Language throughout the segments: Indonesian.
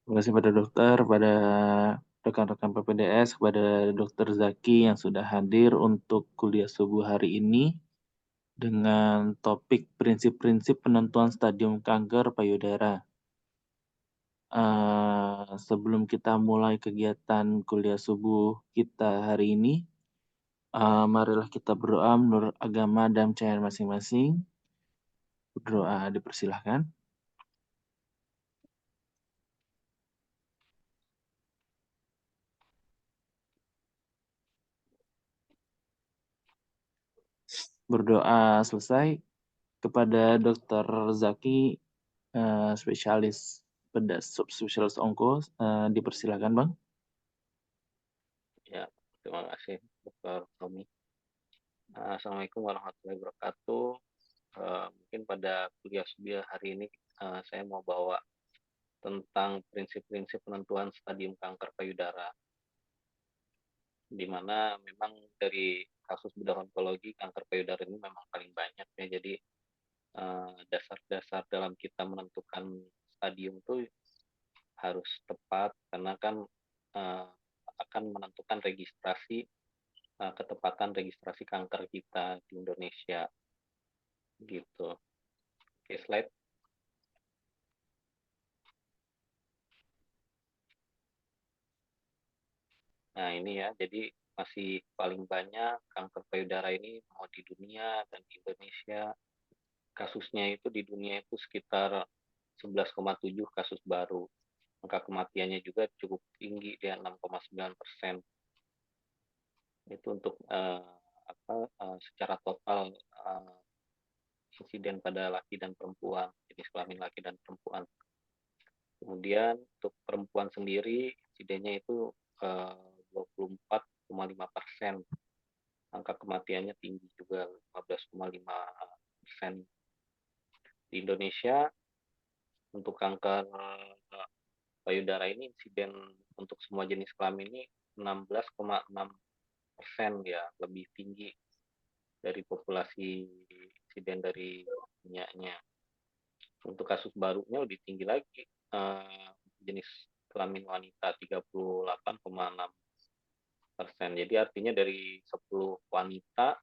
Terima kasih pada dokter, pada rekan-rekan PPDS, kepada Dokter Zaki yang sudah hadir untuk kuliah subuh hari ini dengan topik prinsip-prinsip penentuan stadium kanker payudara. Sebelum kita mulai kegiatan kuliah subuh kita hari ini, marilah kita berdoa menurut agama dan percayaan masing-masing. Berdoa dipersilahkan. Berdoa selesai, kepada Dokter Zaki, spesialis bedah subspesialis onko, dipersilakan Bang. Ya, terima kasih Dr. Tommy. Assalamualaikum warahmatullahi wabarakatuh. Mungkin pada kuliah subuh hari ini saya mau bawa tentang prinsip-prinsip penentuan stadium kanker payudara, di mana memang dari kasus bedah onkologi kanker payudara ini memang paling banyak ya. Jadi dasar-dasar dalam kita menentukan stadium itu harus tepat karena kan uh, akan menentukan ketepatan registrasi kanker kita di Indonesia gitu. Oke, slide. Nah, ini ya, jadi masih paling banyak kanker payudara ini mau di dunia dan di Indonesia. Kasusnya itu di dunia itu sekitar 11,7 kasus baru. Angka kematiannya juga cukup tinggi, dia 6,9%. Itu untuk secara total insiden pada laki dan perempuan, jenis kelamin laki dan perempuan. Kemudian untuk perempuan sendiri insidennya itu 24,5%. Angka kematiannya tinggi juga 15,5%. Di Indonesia untuk kanker payudara ini insiden untuk semua jenis kelamin ini 16,6%, ya, lebih tinggi dari populasi insiden dari dunia. Untuk kasus barunya lebih tinggi lagi, jenis kelamin wanita 38,6%. Jadi artinya dari 10 wanita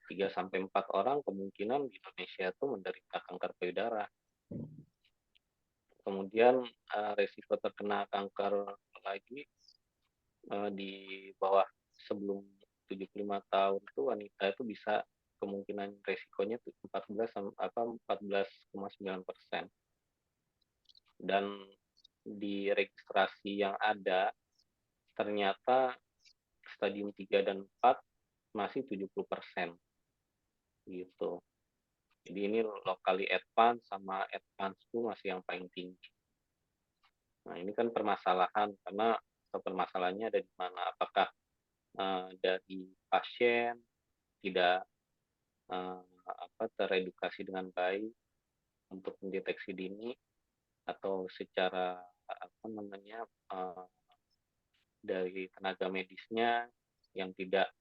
3-4 orang kemungkinan di Indonesia itu menderita kanker payudara. Kemudian resiko terkena kanker lagi di bawah sebelum 75 tahun itu wanita itu bisa kemungkinan resikonya 14,9%. Dan di registrasi yang ada ternyata stadium 3 dan 4 masih 70% gitu. Jadi ini locally advance sama advance itu masih yang paling tinggi. Nah, ini kan permasalahan karena permasalahannya ada di mana? Apakah dari pasien tidak teredukasi dengan baik untuk mendeteksi dini, atau secara dari tenaga medisnya yang tidak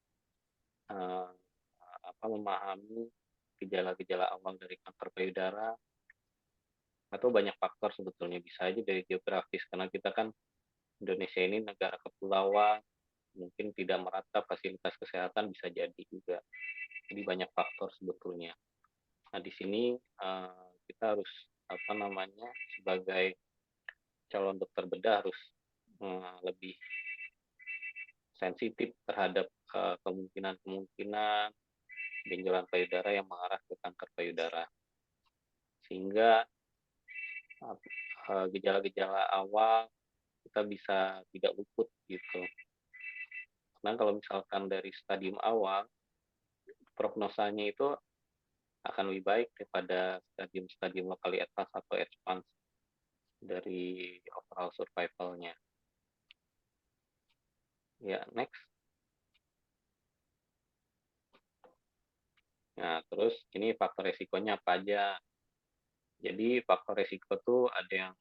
memahami gejala-gejala awal dari kanker payudara, atau banyak faktor sebetulnya. Bisa aja dari geografis karena kita kan Indonesia ini negara kepulauan, mungkin tidak merata fasilitas kesehatan, bisa jadi juga. Jadi banyak faktor sebetulnya. Nah, di sini kita harus sebagai calon dokter bedah harus lebih sensitif terhadap kemungkinan benjolan payudara yang mengarah ke kanker payudara, sehingga gejala-gejala awal kita bisa tidak luput gitu. Nah, kalau misalkan dari stadium awal, prognosanya itu akan lebih baik daripada stadium locally advanced atau advanced dari overall survival-nya. Ya, next. Nah, terus ini faktor resikonya apa aja? Jadi faktor resiko tuh ada yang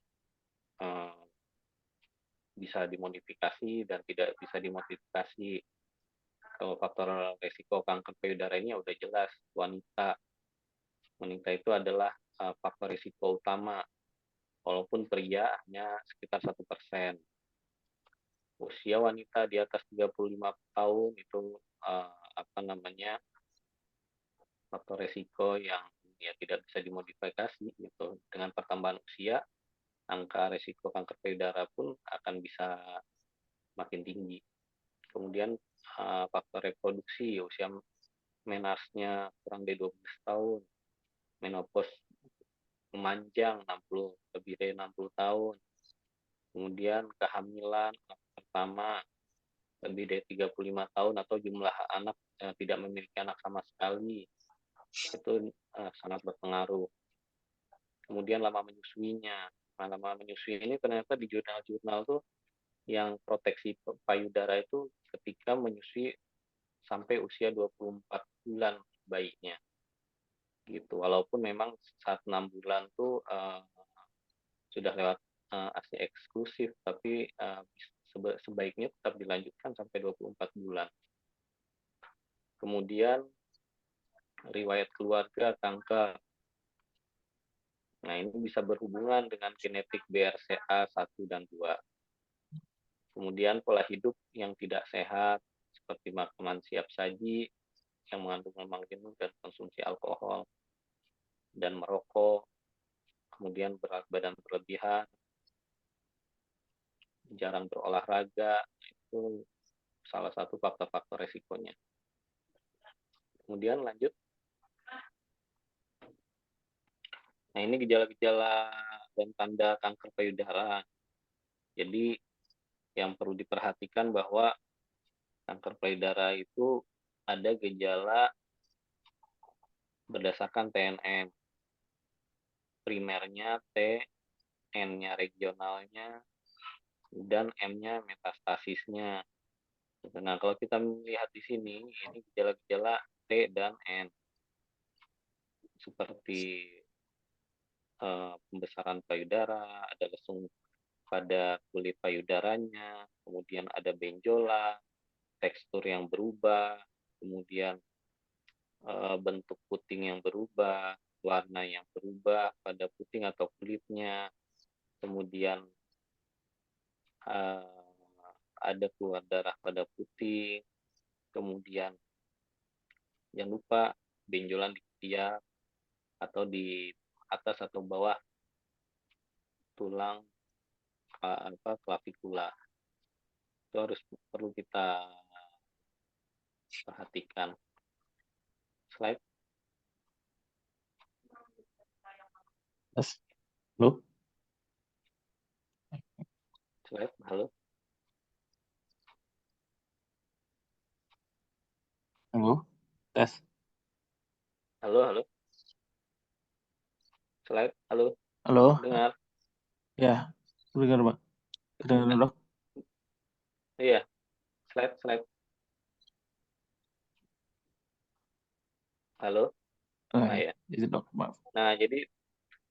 bisa dimodifikasi dan tidak bisa dimodifikasi. Kalau faktor resiko kanker payudara ini udah jelas, wanita itu adalah faktor risiko utama walaupun pria hanya sekitar 1%. Usia wanita di atas 35 tahun itu apa namanya faktor resiko yang ya tidak bisa dimodifikasi gitu. Dengan pertambahan usia, angka resiko kanker payudara pun akan bisa makin tinggi. Kemudian faktor reproduksi, usia menarasnya kurang dari 12 tahun, menopause memanjang 60 lebih dari 60 tahun. Kemudian kehamilan anak pertama lebih dari 35 tahun atau jumlah anak tidak memiliki anak sama sekali. Itu sangat berpengaruh. Kemudian lama menyusuinya. Nah, lama menyusui ini ternyata di jurnal-jurnal tuh yang proteksi payudara itu ketika menyusui sampai usia 24 bulan bayinya gitu. Walaupun memang saat 6 bulan tuh sudah lewat ASI eksklusif, tapi sebaiknya tetap dilanjutkan sampai 24 bulan. Kemudian riwayat keluarga kanker. Nah, ini bisa berhubungan dengan genetik BRCA 1 dan 2. Kemudian pola hidup yang tidak sehat, seperti makanan siap saji yang mengandung lemak jenuh dan konsumsi alkohol dan merokok, kemudian berat badan berlebihan, jarang berolahraga, itu salah satu faktor-faktor resikonya. Kemudian lanjut. Nah, ini gejala-gejala dan tanda kanker payudara. Jadi yang perlu diperhatikan bahwa kanker payudara itu ada gejala berdasarkan TNM. Primernya T, N-nya regionalnya, dan M-nya metastasisnya. Nah, kalau kita melihat di sini, ini gejala-gejala T dan N, seperti pembesaran payudara, ada lesung pada kulit payudaranya, kemudian ada benjolan, tekstur yang berubah, kemudian bentuk puting yang berubah, warna yang berubah pada puting atau kulitnya, kemudian ada keluar darah pada puting, kemudian jangan lupa benjolan di ketiak atau di atas atau bawah tulang klavikula. Itu harus perlu kita perhatikan. Slide. Halo, Slide. Halo. halo, tes. Halo, halo. Slide. Halo. Halo, Dengar. ya, dengar Pak. Kedengaran dok? Iya. Slide. Halo. Nah, ya. Izin dok, maaf. Nah, jadi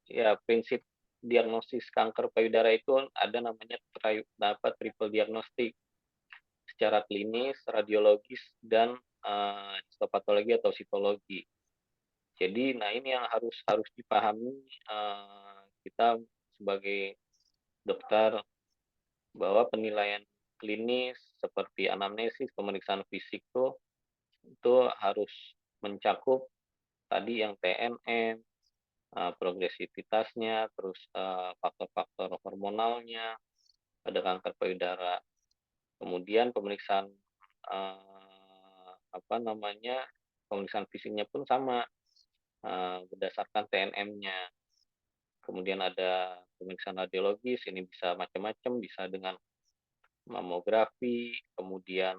ya prinsip diagnosis kanker payudara itu ada namanya triple diagnostik secara klinis, radiologis, dan histopatologi atau sitologi. Jadi, nah ini yang harus dipahami kita sebagai dokter, bahwa penilaian klinis seperti anamnesis, pemeriksaan fisik itu harus mencakup tadi yang TNM, progresivitasnya, terus faktor-faktor hormonalnya pada kanker payudara. Kemudian pemeriksaan pemeriksaan fisiknya pun sama berdasarkan TNM-nya. Kemudian ada pemeriksaan radiologis, ini bisa macam-macam, bisa dengan mamografi, kemudian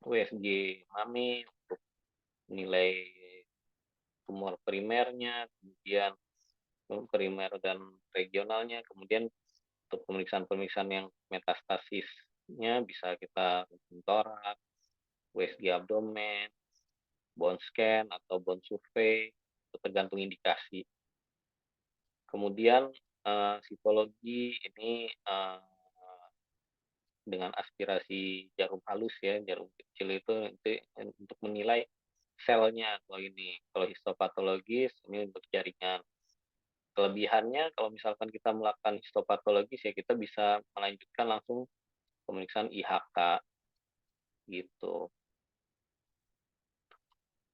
USG mami untuk nilai tumor primernya, kemudian primer dan regionalnya, kemudian untuk pemeriksaan-pemeriksaan yang metastasisnya bisa kita toraks, USG abdomen, bone scan atau bone survey, tergantung indikasi. Kemudian sitologi ini dengan aspirasi jarum halus ya, jarum kecil itu untuk menilai selnya. Kalau histopatologis ini untuk jaringan. kelebihannya kalau misalkan kita melakukan histopatologis ya kita bisa melanjutkan langsung pemeriksaan IHK gitu.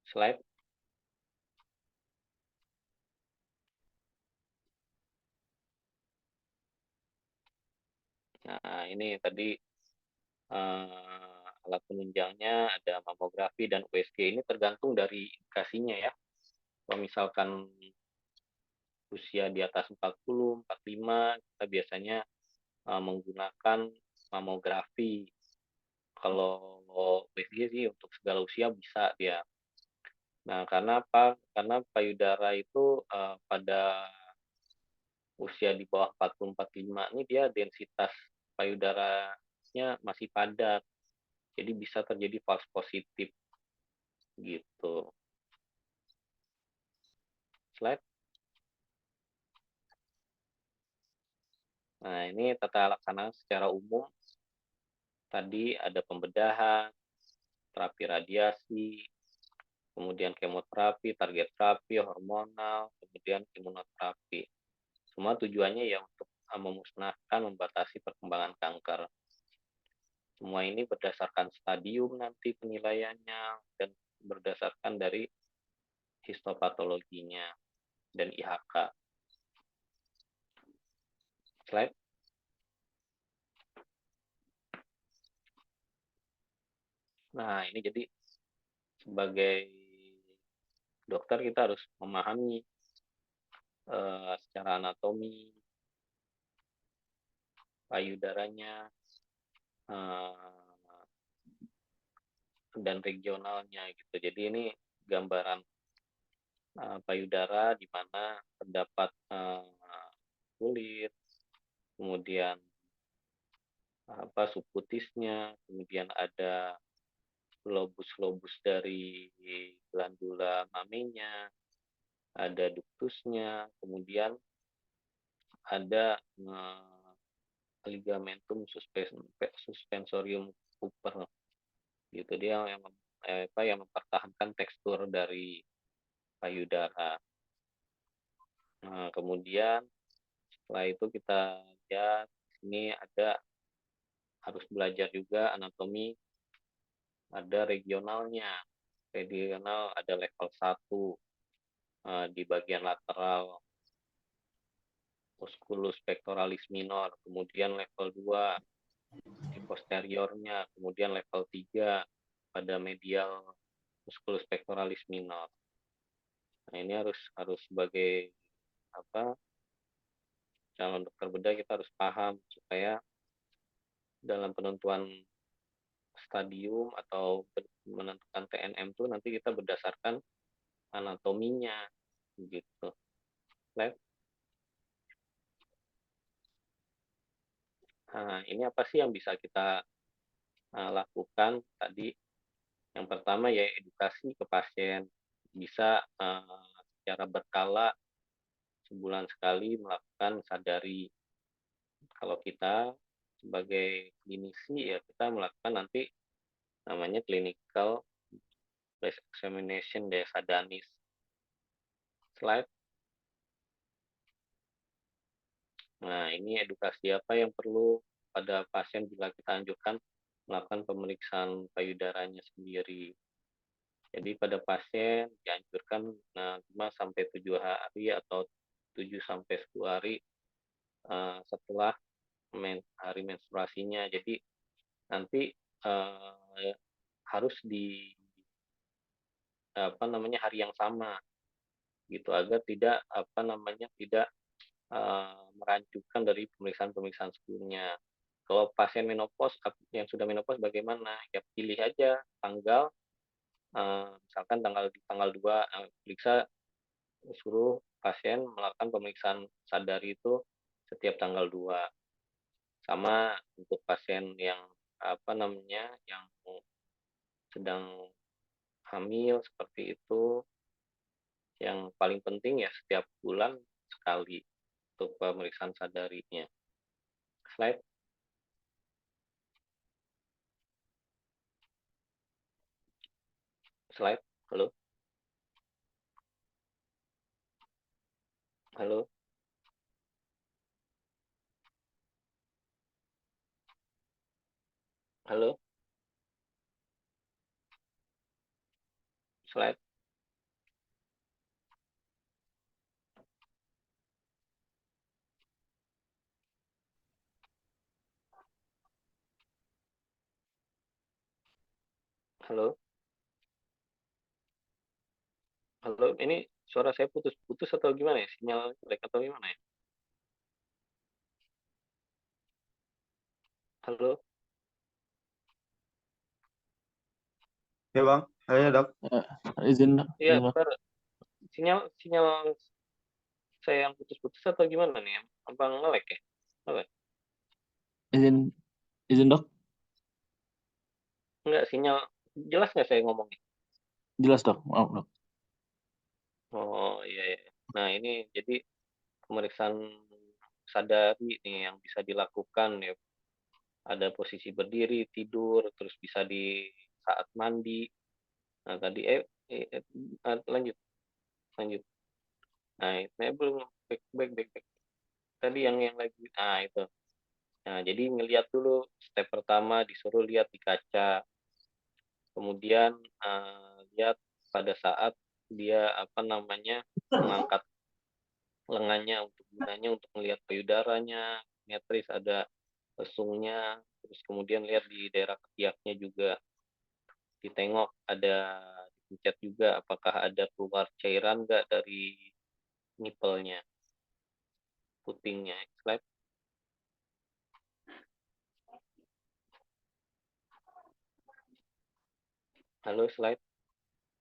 Slide. Nah, ini tadi alat penunjangnya ada mamografi dan USG, ini tergantung dari indikasinya ya. Kalau misalkan usia di atas 40, 45, kita biasanya menggunakan mamografi. Kalau USG sih untuk segala usia bisa dia. Nah, karena apa? Karena payudara itu pada usia di bawah 40-45 ini dia densitas payudaranya masih padat. Jadi bisa terjadi false positif gitu. Slide. Nah, ini tata laksana secara umum. Tadi ada pembedahan, terapi radiasi, kemudian kemoterapi, target terapi, hormonal, kemudian imunoterapi. Semua tujuannya ya untuk memusnahkan, membatasi perkembangan kanker. Semua ini berdasarkan stadium nanti penilaiannya dan berdasarkan dari histopatologinya dan IHK. Slide. Nah, ini jadi sebagai dokter kita harus memahami secara anatomi payudaranya dan regionalnya gitu. Jadi ini gambaran payudara di mana terdapat kulit, kemudian subkutisnya, kemudian ada lobus-lobus dari glandula mamenya, ada duktusnya, kemudian ada ligamentum suspensorium Cooper gitu, dia yang mempertahankan tekstur dari payudara. Nah, kemudian setelah itu kita lihat ini ada harus belajar juga anatomi, ada regionalnya. Regional ada level 1 di bagian lateral musculus pectoralis minor, kemudian level 2 di posteriornya, kemudian level 3 pada medial musculus pectoralis minor. Nah, ini harus sebagai calon dokter bedah kita harus paham supaya dalam penentuan stadium atau menentukan TNM itu nanti kita berdasarkan anatominya gitu. Lab. Nah, ini apa sih yang bisa kita lakukan tadi? Yang pertama ya edukasi ke pasien, bisa secara berkala sebulan sekali melakukan sadari. Kalau kita sebagai klinisi ya kita melakukan nanti namanya clinical breast examination desa Danis. Slide. Nah, ini edukasi apa yang perlu pada pasien bila kita anjurkan melakukan pemeriksaan payudaranya sendiri. Jadi pada pasien dianjurkan 5 sampai 7 hari atau 7 sampai 10 hari setelah hari menstruasinya. Jadi nanti harus di hari yang sama gitu agar tidak tidak merancukan dari pemeriksaan-pemeriksaan sebelumnya. Kalau pasien menopause yang sudah menopause bagaimana? Ya pilih aja tanggal, misalkan tanggal 2 periksa, suruh pasien melakukan pemeriksaan sadari itu setiap tanggal 2. Sama untuk pasien yang yang sedang hamil seperti itu, yang paling penting ya setiap bulan sekali untuk pemeriksaan sadarinya. Slide. Slide. Halo. Halo. Halo, slide. Halo, halo. Ini suara saya putus-putus atau gimana ya? Sinyal jelek atau gimana ya? Halo. Ya bang, saya dok. Izin, Iya, izin dok. bentar. Sinyal sinyal saya yang putus-putus atau gimana nih? Apa nge-lag ya? Apa? Izin, izin dok. Enggak, sinyal jelas nggak saya ngomongnya? Jelas dok, maaf dok. Oh iya, iya. Nah ini jadi pemeriksaan sadari nih yang bisa dilakukan ya. Ada posisi berdiri, tidur, terus bisa di saat mandi. Nah tadi lanjut, lanjut. Nah, saya belum back, back, back, back. Tadi yang lagi, itu. Nah, jadi ngelihat dulu step pertama disuruh lihat di kaca, kemudian lihat pada saat dia apa namanya mengangkat lengannya untuk gunanya untuk melihat payudaranya, metris ada lesungnya, terus kemudian lihat di daerah ketiaknya juga ditengok ada dipencet juga apakah ada keluar cairan nggak dari nipelnya, putingnya. Slide. Halo, slide.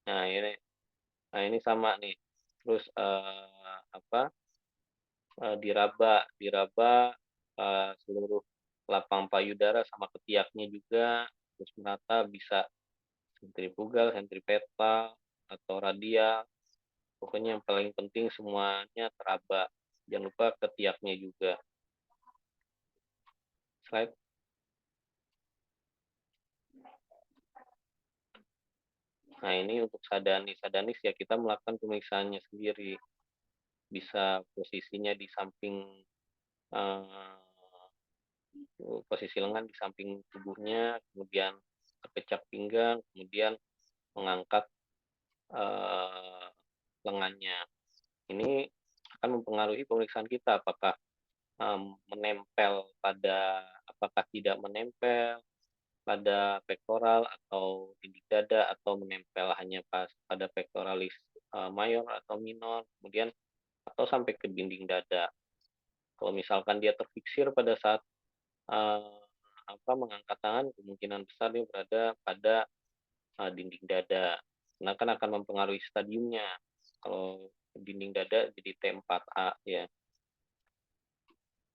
Nah, ini sama nih. Terus apa? Diraba seluruh lapang payudara sama ketiaknya juga terus merata, bisa sentrifugal, sentripetal atau radial. Pokoknya yang paling penting semuanya teraba. Jangan lupa ketiaknya juga. Slide. Nah, ini untuk sadanis. Sadanis ya kita melakukan pemeriksaannya sendiri. Bisa posisinya di samping eh, posisi lengan di samping tubuhnya, kemudian terkecap pinggang, kemudian mengangkat eh, lengannya. Ini akan mempengaruhi pemeriksaan kita apakah menempel pada, apakah tidak menempel pada pektoral atau dinding dada, atau menempel hanya pada pektoralis mayor atau minor, kemudian atau sampai ke dinding dada. Kalau misalkan dia terfiksir pada saat uh, mengangkat tangan, kemungkinan besar dia berada pada dinding dada. Karena kan akan mempengaruhi stadiumnya. Kalau dinding dada jadi T4A ya.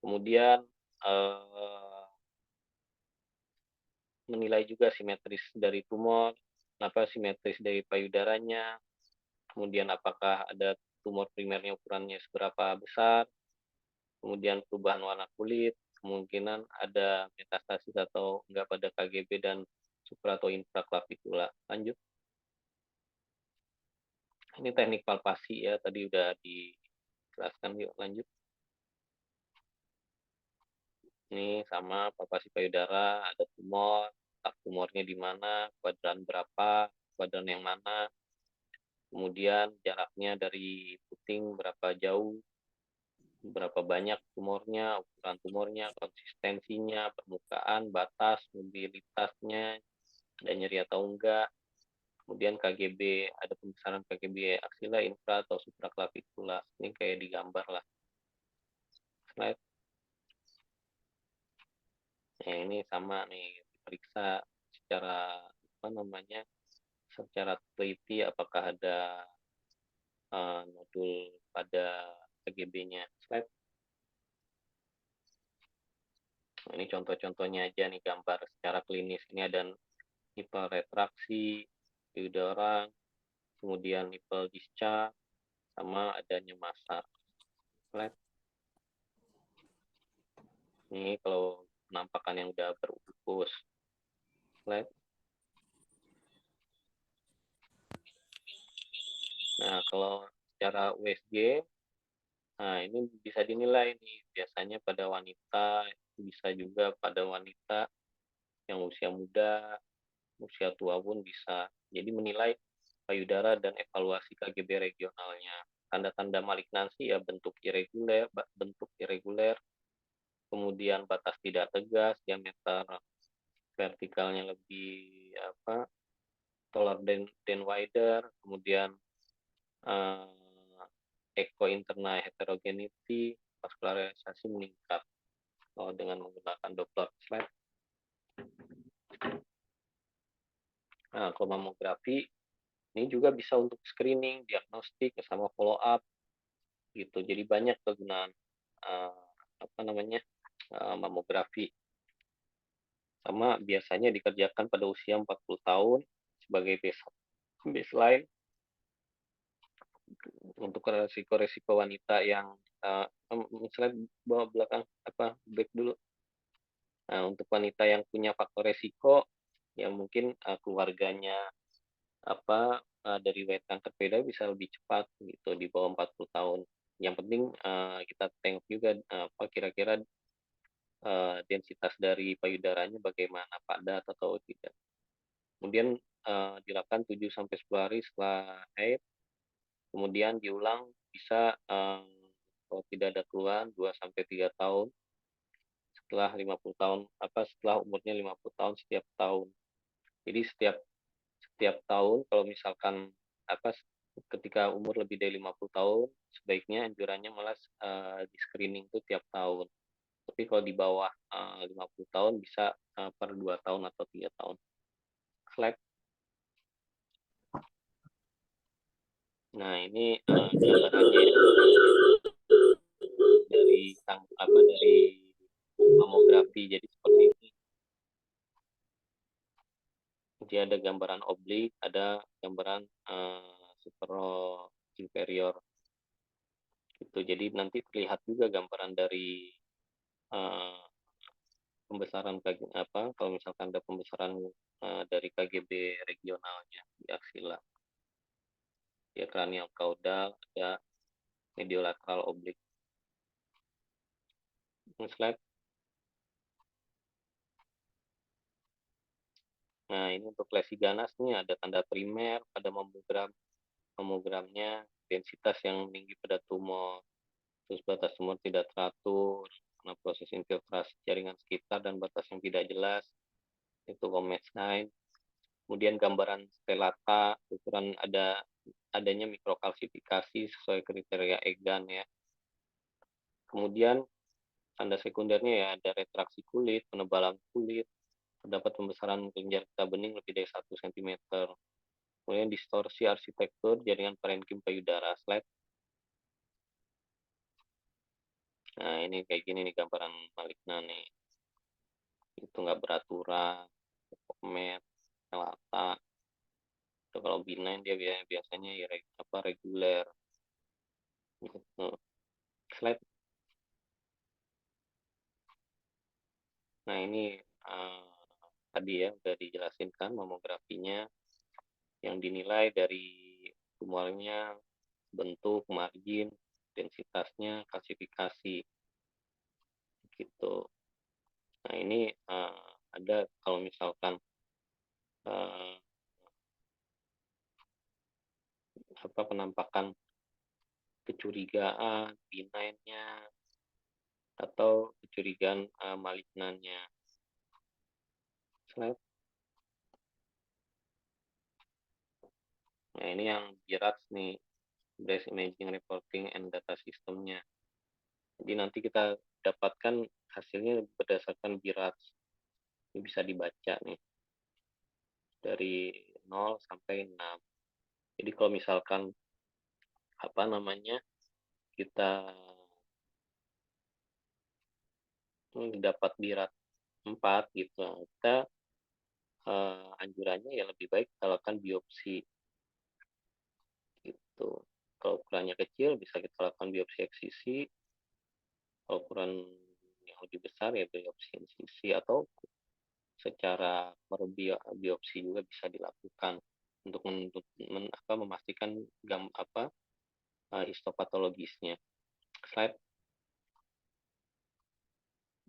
Kemudian menilai juga simetris dari tumor, simetris dari payudaranya, kemudian apakah ada tumor primernya ukurannya seberapa besar, kemudian perubahan warna kulit, kemungkinan ada metastasis atau enggak pada KGB dan supra atau infraklavikular. Lanjut. Ini teknik palpasi ya, tadi udah dijelaskan. Yuk lanjut. Ini sama palpasi payudara, ada tumor, tak tumornya di mana, kuadran berapa, kuadran yang mana, kemudian jaraknya dari puting berapa jauh, berapa banyak tumornya, ukuran tumornya, konsistensinya, permukaan, batas, mobilitasnya, ada nyeri atau enggak, kemudian KGB, ada pembesaran KGB aksila, infra, atau supraklavikula. Ini kayak digambar lah. Slide. Nah, ini sama nih, diperiksa secara apa namanya, secara teliti apakah ada nodul pada KGB-nya. Slide. Nah, ini contoh-contohnya aja nih, gambar secara klinis. Ini ada nipple retraksi payudara, kemudian nipple discharge, sama adanya massa. Slide. Ini kalau penampakan yang udah berukus. Slide. Nah, kalau secara USG, nah ini bisa dinilai nih, biasanya pada wanita, bisa juga pada wanita yang usia muda, usia tua pun bisa. Jadi menilai payudara dan evaluasi KGB regionalnya. Tanda-tanda malignansi ya bentuk irreguler, kemudian batas tidak tegas, diameter vertikalnya lebih taller than wider, kemudian echo internal heterogeneity, vaskularisasi meningkat dengan menggunakan Doppler slide. Nah, kalau mamografi ini juga bisa untuk screening, diagnostik, sama follow up gitu. Jadi banyak kegunaan mamografi. Sama biasanya dikerjakan pada usia 40 tahun sebagai baseline untuk resiko-resiko wanita yang misalnya bawa belakang back dulu. Nah, untuk wanita yang punya faktor resiko yang mungkin keluarganya dari riwayat kanker payudara bisa lebih cepat gitu di bawah 40 tahun. Yang penting kita tengok juga kira-kira densitas dari payudaranya bagaimana, padat atau tidak. Kemudian dilakukan 7 sampai 10 hari setelah haid. Kemudian diulang bisa kalau tidak ada keluhan 2 sampai 3 tahun setelah 50 tahun setelah umurnya 50 tahun setiap tahun. Jadi setiap tahun kalau misalkan ketika umur lebih dari 50 tahun sebaiknya anjurannya malah di screening itu tiap tahun. Tapi kalau di bawah 50 tahun bisa per 2 tahun atau 3 tahun. Slide. Nah, ini gambarannya dari mamografi. Jadi seperti ini. Jadi ada gambaran oblik, ada gambaran supero inferior. Gitu. Jadi nanti terlihat juga gambaran dari pembesaran kalau misalkan ada pembesaran dari KGB regionalnya di aksila. Ya kranial kaudal, ada mediolateral oblik. Slide. Nah, ini untuk lesi ganas nih ada tanda primer pada mamogramnya, densitas yang meninggi pada tumor, terus batas tumor tidak teratur, karena proses infiltrasi jaringan sekitar dan batas yang tidak jelas, itu Gomez sign. Kemudian gambaran stelata, ukuran adanya mikrokalsifikasi sesuai kriteria Egan ya. Kemudian tanda sekundernya ya ada retraksi kulit, penebalan kulit, terdapat pembesaran kelenjar getah bening lebih dari 1 cm. Kemudian distorsi arsitektur jaringan parenkim payudara. Slide. Nah, ini kayak gini nih gambaran maligna nih. Itu nggak beraturan, komet, melata. Itu kalau benign dia biasanya ya reguler. Gitu. Slide. Nah, ini tadi ya udah dijelasin kan mamografinya yang dinilai dari tumornya, bentuk, margin, densitasnya, klasifikasi gitu. Nah, ini ada kalau misalkan penampakan kecurigaan benign-nya atau kecurigaan malignannya. Slide. Nah, ini yang BIRADS nih, Breast Imaging Reporting and Data System-nya. Jadi nanti kita dapatkan hasilnya berdasarkan BIRADS. Ini bisa dibaca nih dari 0 sampai 6. Jadi kalau misalkan kita dapat BIRADS 4 gitu, kita anjurannya ya lebih baik kita lakukan biopsi gitu. Kalau ukurannya kecil bisa kita lakukan biopsi eksisi, kalau ukuran yang lebih besar ya biopsi insisi atau secara biopsi juga bisa dilakukan untuk memastikan histopatologisnya. Slide.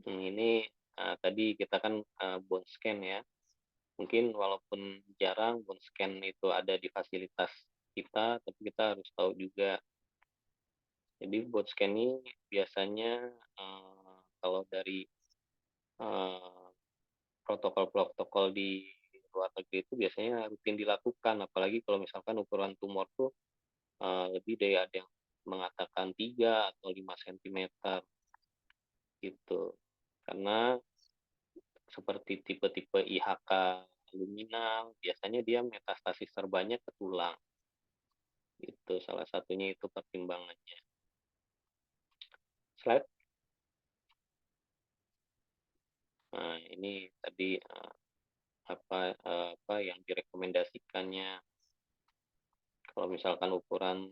Ini tadi kita kan bone scan ya. Mungkin walaupun jarang bone scan itu ada di fasilitas kita, tapi kita harus tahu juga. Jadi bone scan ini biasanya kalau dari eh, protokol-protokol di luar negeri itu biasanya rutin dilakukan, apalagi kalau misalkan ukuran tumor tuh lebih dari ada yang mengatakan 3 atau 5 cm gitu. Karena seperti tipe-tipe IHK luminal, biasanya dia metastasis terbanyak ke tulang. Itu salah satunya itu pertimbangannya. Slide. Nah, ini tadi apa yang direkomendasikannya. Kalau misalkan ukuran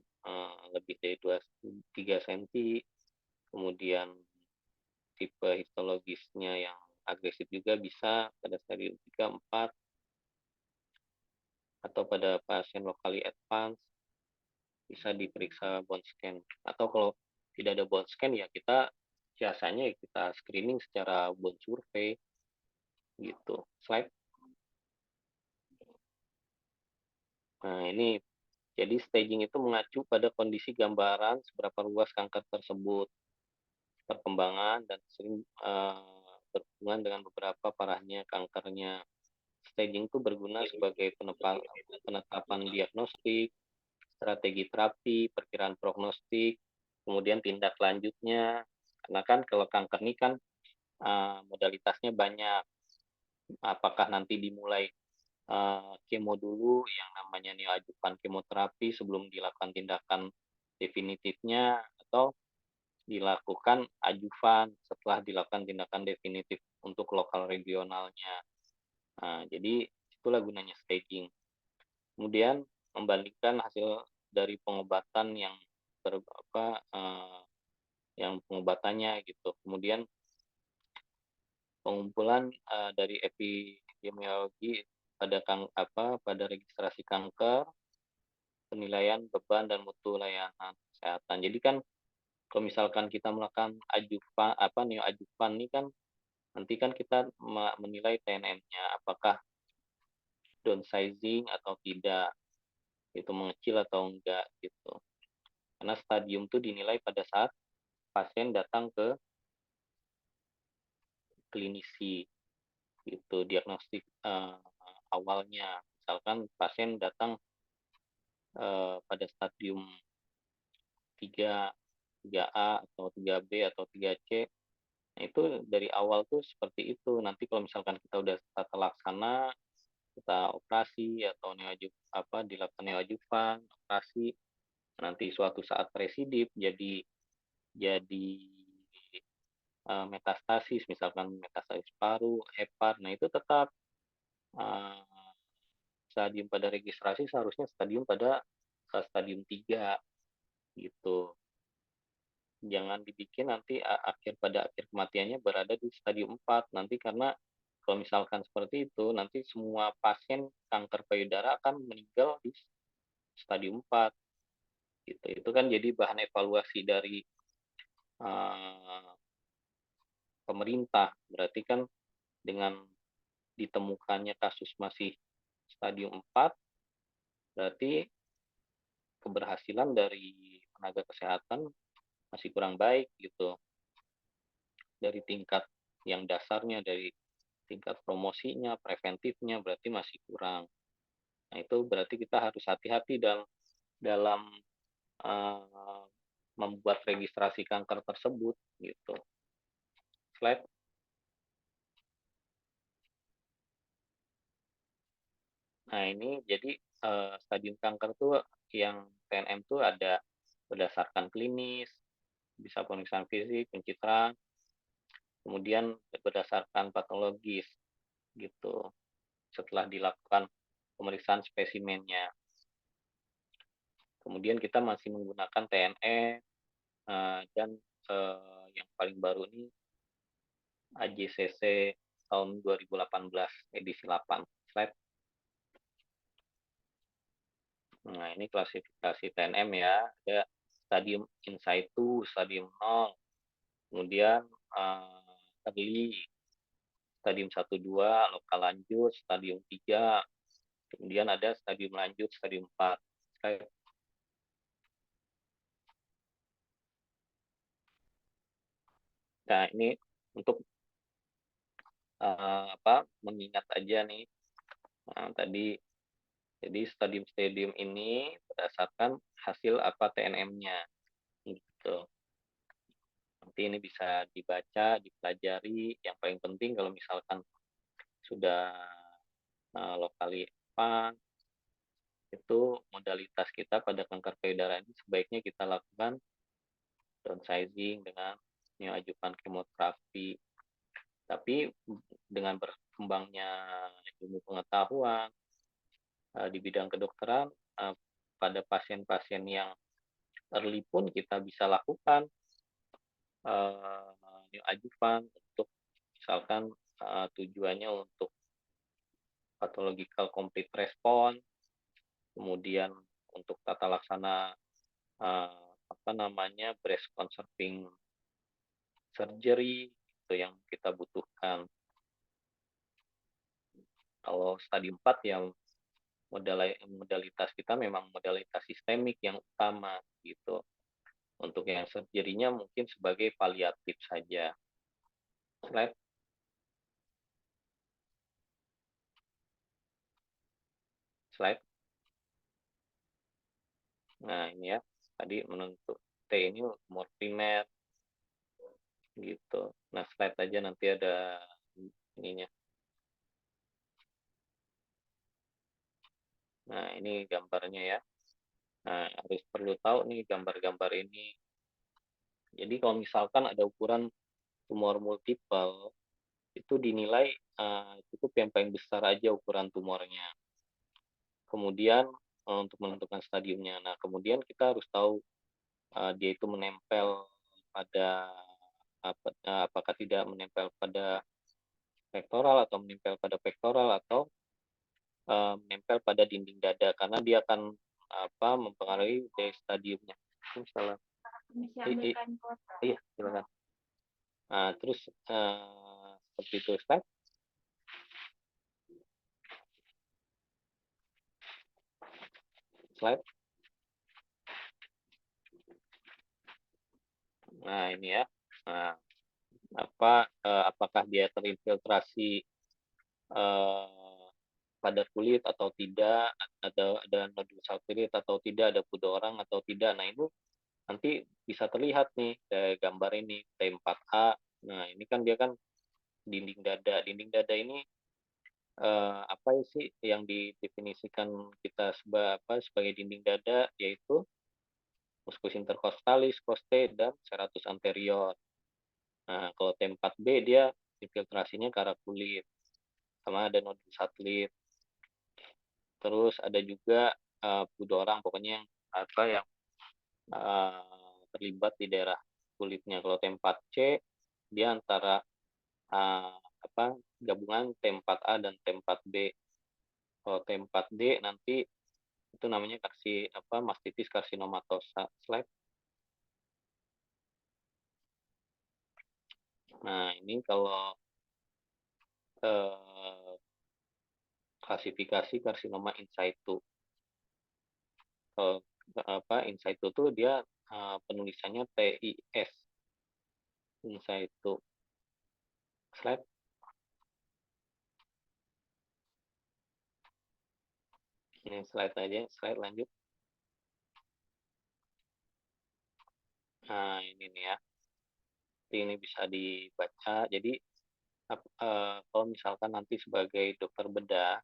lebih dari 3 cm, kemudian tipe histologisnya yang agresif juga bisa pada stadium 3, 4, atau pada pasien locally advanced bisa diperiksa bone scan. Atau kalau tidak ada bone scan ya kita biasanya kita screening secara bone survey gitu. Slide. Nah, ini jadi staging itu mengacu pada kondisi gambaran seberapa luas kanker tersebut, perkembangan dan sering berhubungan dengan beberapa parahnya kankernya. Staging itu berguna sebagai penetapan diagnostik, strategi terapi, perkiraan prognostik, kemudian tindak lanjutnya. Karena kan kalau kanker ini kan modalitasnya banyak. Apakah nanti dimulai kemo dulu yang namanya neoadjuvan kemoterapi sebelum dilakukan tindakan definitifnya, atau dilakukan adjuvan setelah dilakukan tindakan definitif untuk lokal regionalnya. Nah, jadi itulah gunanya staging. Kemudian membandingkan hasil dari pengobatan yang yang pengobatannya gitu. Kemudian pengumpulan dari epidemiologi pada registrasi kanker, penilaian beban dan mutu layanan kesehatan. Jadi kan kalau misalkan kita melakukan neoadjuvan ini kan nanti kan kita menilai TNM-nya apakah downsizing atau tidak, itu mengecil atau enggak gitu. Karena stadium itu dinilai pada saat pasien datang ke klinisi itu diagnostik awalnya. Misalkan pasien datang pada stadium 3, 3A atau 3B atau 3C. Nah, itu dari awal tuh seperti itu. Nanti kalau misalkan kita udah tata laksana, kita operasi atau dilakukan neoadjuvan, operasi, nanti suatu saat residip jadi metastasis, misalkan metastasis paru, hepar. Nah, itu tetap stadium pada registrasi seharusnya stadium pada stadium 3 gitu. Jangan dibikin nanti pada akhir kematiannya berada di stadium 4 nanti, karena kalau misalkan seperti itu nanti semua pasien kanker payudara akan meninggal di stadium 4 gitu. Itu kan jadi bahan evaluasi dari pemerintah. Berarti kan dengan ditemukannya kasus masih stadium 4 berarti keberhasilan dari tenaga kesehatan masih kurang baik gitu. Dari tingkat yang dasarnya, dari tingkat promosinya, preventifnya berarti masih kurang. Nah, itu berarti kita harus hati-hati dalam membuat registrasi kanker tersebut gitu. Slide. Nah, ini jadi stadium kanker tuh yang TNM tuh ada berdasarkan klinis, bisa pemeriksaan fisik, pencitraan, kemudian berdasarkan patologis gitu. Setelah dilakukan pemeriksaan spesimennya. Kemudian kita masih menggunakan TNE dan yang paling baru ini AJCC tahun 2018 edisi 8. Slide. Nah, ini klasifikasi TNM ya. Ada stadium in situ, stadium 0, kemudian early, stadium 1-2, lokal lanjut, stadium 3, kemudian ada stadium lanjut, stadium 4. Nah, ini untuk mengingat aja nih tadi. Jadi stadium-stadium ini berdasarkan hasil apa TNM-nya gitu. Nanti ini bisa dibaca, dipelajari. Yang paling penting kalau misalkan sudah lokali apa, itu modalitas kita pada kanker payudara ini sebaiknya kita lakukan downsizing dengan mengajukan kemoterapi. Tapi dengan berkembangnya ilmu pengetahuan di bidang kedokteran, pada pasien-pasien yang early pun kita bisa lakukan neoadjuvan untuk misalkan tujuannya untuk pathological complete response, kemudian untuk tata laksana breast conserving surgery itu yang kita butuhkan. Kalau stadium 4 yang modalitas kita memang modalitas sistemik yang utama gitu. Untuk yang surgery-nya mungkin sebagai paliatif saja. Slide. Slide. Nah, ini ya. Tadi menentu T ini tumor primer gitu. Nah, slide aja nanti ada ininya. Nah, ini gambarnya ya. Nah, harus perlu tahu nih gambar-gambar ini. Jadi kalau misalkan ada ukuran tumor multiple, itu dinilai cukup yang paling besar aja ukuran tumornya. Kemudian untuk menentukan stadiumnya. Nah, kemudian kita harus tahu dia itu menempel pada apakah tidak menempel pada pektoral atau menempel pada pektoral atau menempel pada dinding dada karena dia akan mempengaruhi dari stadiumnya. Misalnya, iya silakan. Nah, terus seperti itu Ustaz. Slide. Nah, ini ya. Nah, apakah dia terinfiltrasi pada kulit atau tidak, ada nodul salpirit atau tidak, ada pudorang atau tidak. Nah, itu nanti bisa terlihat nih dari gambar ini T4A. Nah, ini kan dia kan dinding dada. Dinding dada ini apa sih yang didefinisikan kita sebagai dinding dada, yaitu musculus intercostalis, costae, dan serratus anterior. Nah, kalau T4B dia infiltrasinya ke arah kulit, sama ada nodul satelit. Terus ada juga pudorang, pokoknya yang terlibat di daerah kulitnya. Kalau T4C dia antara gabungan T4A dan T4B. Kalau T4D nanti itu namanya mastitis carcinomatosa. Slide. Nah, ini kalau klasifikasi karsinoma in situ. In situ itu dia penulisannya TIS. In situ. Slide. Ini slide aja, slide lanjut. Nah, ini nih ya. Ini bisa dibaca. Jadi kalau misalkan nanti sebagai dokter bedah,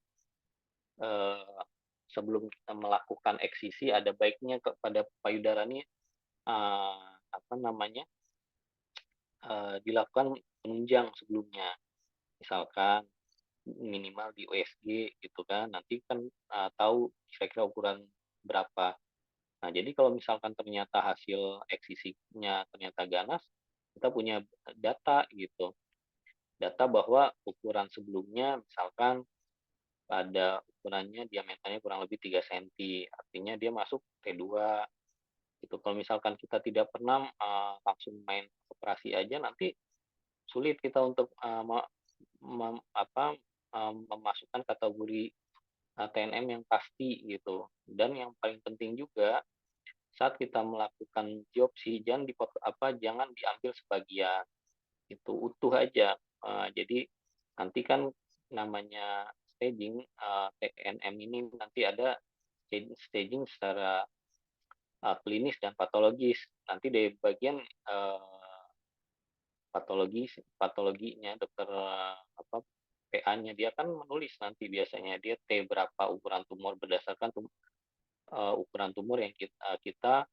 sebelum kita melakukan eksisi, ada baiknya kepada payudara ini dilakukan penunjang sebelumnya. Misalkan minimal di USG gitu kan, nanti kan tahu kira-kira ukuran berapa. Nah, jadi kalau misalkan ternyata hasil eksisinya ternyata ganas, kita punya data gitu. Data bahwa ukuran sebelumnya misalkan pada ukurannya diameternya kurang lebih 3 cm, artinya dia masuk T2 gitu. Kalau misalkan kita tidak pernah langsung main operasi aja, nanti sulit kita untuk memasukkan kategori TNM yang pasti gitu. Dan yang paling penting juga saat kita melakukan biopsi jangan diambil sebagian, itu utuh aja. Jadi nanti kan namanya staging TNM ini nanti ada staging secara klinis dan patologis. Nanti dari bagian patologinya dokter PA-nya dia kan menulis nanti biasanya dia T berapa ukuran tumor berdasarkan ukuran tumor yang kita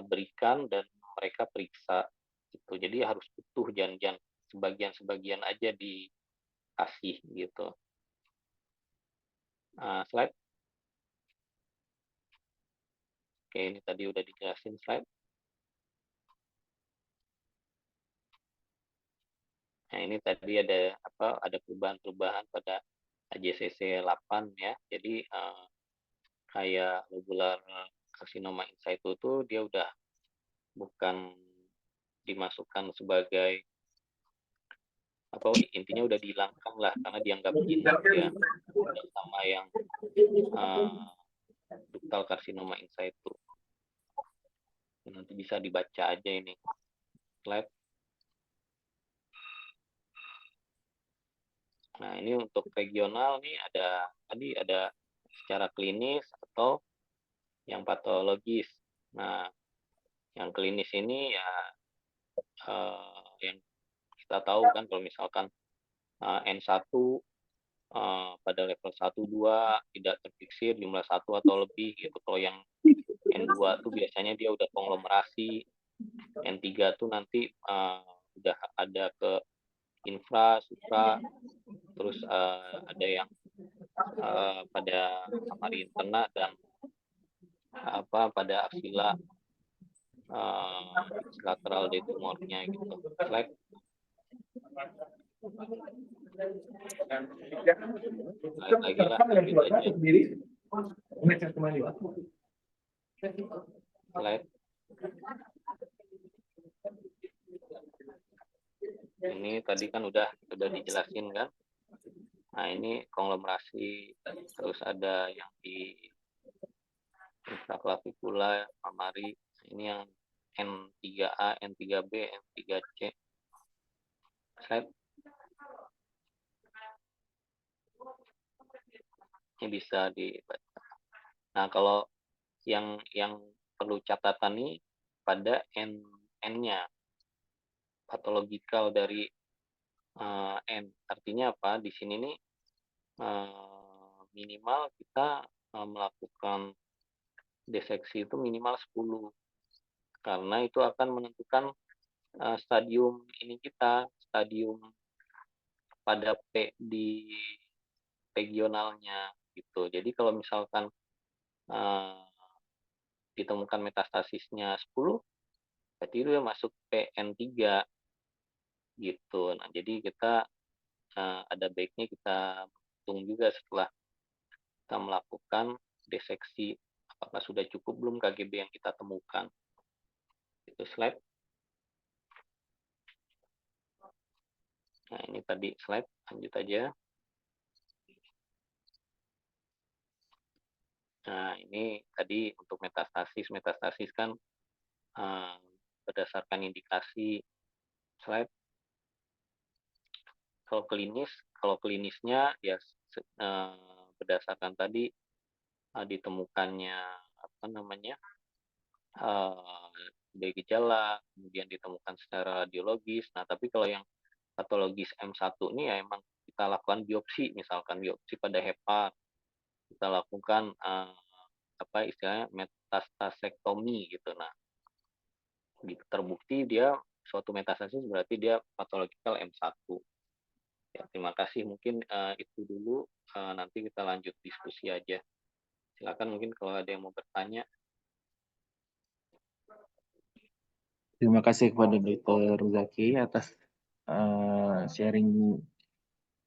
berikan dan mereka periksa gitu. Jadi harus utuh, jangan sebagian-sebagian aja dikasih gitu. Slide. Oke, ini tadi udah dijelasin slide. Nah, ini tadi ada perubahan-perubahan pada AJCC 8 ya. Jadi kayak lobular carcinoma in situ tuh dia udah bukan dimasukkan sebagai intinya udah dihilangkan lah karena dianggap jinak ya, udah sama yang ductal carcinoma in situ. Nanti bisa dibaca aja ini slide. Nah, ini untuk regional nih ada secara klinis atau yang patologis. Nah, yang klinis ini ya yang kita tahu kan kalau misalkan N1 pada level 1 2 tidak terfiksir jumlah 1 atau lebih gitu. Kalau yang N2 tuh biasanya dia udah konglomerasi. N3 tuh nanti udah ada ke infra, supra, terus ada yang pada kamar interna dan pada aksila lateral dari tumornya gitu. Slide. Slide lagi lah. Slide. Ini tadi kan udah dijelasin kan. Nah, ini konglomerasi, terus ada yang di infraklavikula, mamari, ini yang N3A, N3B, N3C. Slide. Ini bisa dibaca. Nah, kalau yang perlu catatan nih pada N-nya, patologikal dari N. Artinya apa? Di sini nih minimal kita melakukan diseksi itu minimal 10. Karena itu akan menentukan stadium pada P di regionalnya gitu. Jadi kalau misalkan ditemukan metastasisnya 10, berarti itu masuk PN3 gitu. Nah, jadi kita ada baiknya kita hitung juga setelah kita melakukan diseksi apakah sudah cukup belum KGB yang kita temukan. Itu slide. Nah, ini tadi slide, lanjut aja. Nah, ini tadi untuk metastasis kan berdasarkan indikasi. Slide. Kalau klinisnya ya berdasarkan tadi ditemukannya dari gejala, kemudian ditemukan secara radiologis. Nah, tapi kalau yang patologis M1 ini ya emang kita lakukan biopsi, misalkan biopsi pada hepat, kita lakukan istilahnya metastasektomi gitu. Nah, terbukti dia suatu metastasis berarti dia patologikal M1. Ya, terima kasih. Mungkin itu dulu. Nanti kita lanjut diskusi aja. Silakan mungkin kalau ada yang mau bertanya. Terima kasih kepada Dr. Zaki atas sharing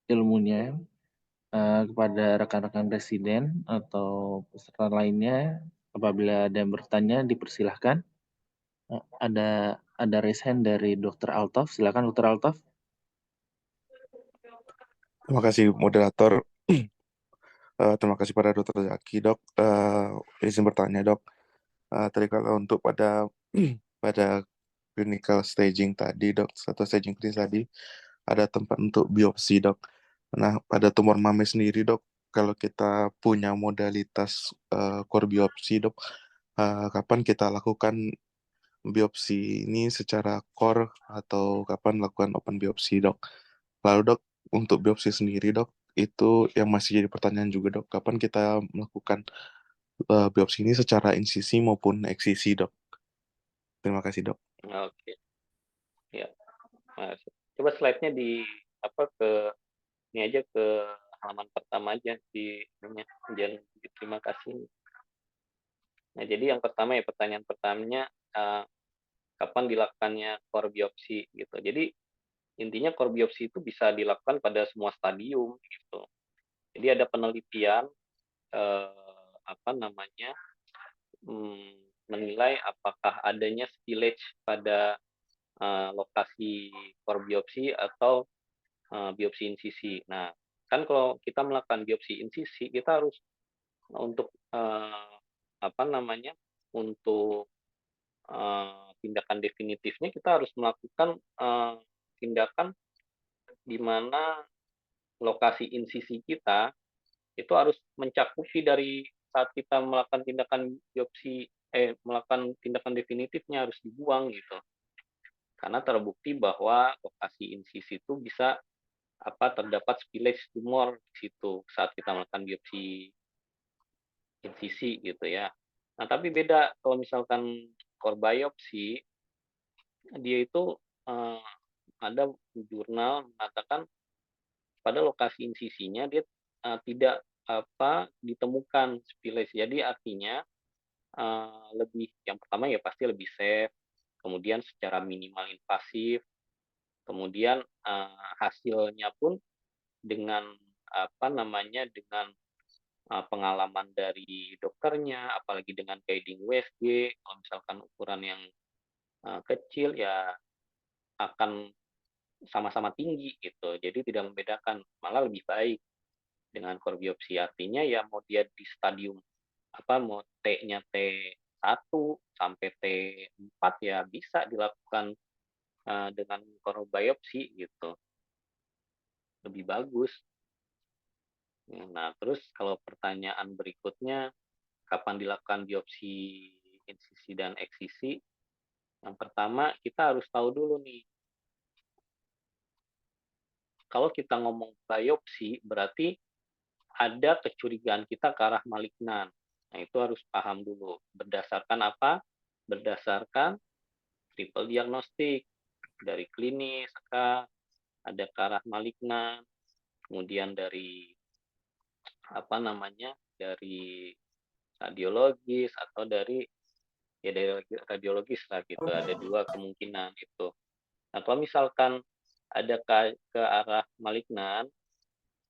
ilmunya. Kepada rekan-rekan residen atau peserta lainnya, apabila ada yang bertanya dipersilahkan. Ada raise hand dari Dr. Altaf. Silakan Dr. Altaf. Terima kasih moderator. Terima kasih pada Dr. Zaki, Dok. Izin bertanya, Dok. Tadi kalau untuk pada pada clinical staging tadi, Dok, atau staging klinis tadi, ada tempat untuk biopsi, Dok. Nah, pada tumor mame sendiri, Dok, kalau kita punya modalitas core biopsi, Dok, kapan kita lakukan biopsi ini secara core atau kapan lakukan open biopsi, Dok? Lalu, Dok, untuk biopsi sendiri, Dok, itu yang masih jadi pertanyaan juga, Dok. Kapan kita melakukan biopsi ini secara insisi maupun eksisi, Dok? Terima kasih, Dok. Oke, ya. Coba slide-nya di ini aja ke halaman pertama aja di ininya. Jangan terima kasih. Nah, jadi yang pertama ya pertanyaan pertamanya kapan dilakukannya core biopsi gitu. Jadi intinya core biopsi itu bisa dilakukan pada semua stadium gitu. Jadi ada penelitian menilai apakah adanya spillage pada lokasi core biopsi atau biopsi insisi. Nah, kan kalau kita melakukan biopsi insisi, kita harus untuk untuk tindakan definitifnya kita harus melakukan tindakan di mana lokasi insisi kita itu harus mencakupi dari saat kita melakukan tindakan biopsi melakukan tindakan definitifnya harus dibuang gitu. Karena terbukti bahwa lokasi insisi itu bisa terdapat spillage tumor di situ saat kita melakukan biopsi insisi gitu ya. Nah, tapi beda kalau misalkan core biopsi, dia itu ada jurnal mengatakan pada lokasi insisinya dia tidak ditemukan spillage. Jadi artinya lebih yang pertama ya pasti lebih safe, kemudian secara minimal invasif, kemudian hasilnya pun dengan dengan pengalaman dari dokternya, apalagi dengan guiding USG, kalau misalkan ukuran yang kecil ya akan sama-sama tinggi gitu. Jadi tidak membedakan, malah lebih baik dengan core biopsi. Artinya ya mau dia di stadium mau T-nya T1 sampai T4 ya bisa dilakukan dengan core biopsi gitu. Lebih bagus. Nah, terus kalau pertanyaan berikutnya, kapan dilakukan biopsi insisi dan eksisi? Yang pertama, kita harus tahu dulu nih, kalau kita ngomong biopsi, berarti ada kecurigaan kita ke arah malignan. Nah, itu harus paham dulu. Berdasarkan apa? Berdasarkan triple diagnostik. Dari klinis, ada ke arah malignan, kemudian dari dari radiologis atau dari radiologis lah gitu. Ada dua kemungkinan itu. Nah, kalau misalkan ada ke arah malignan,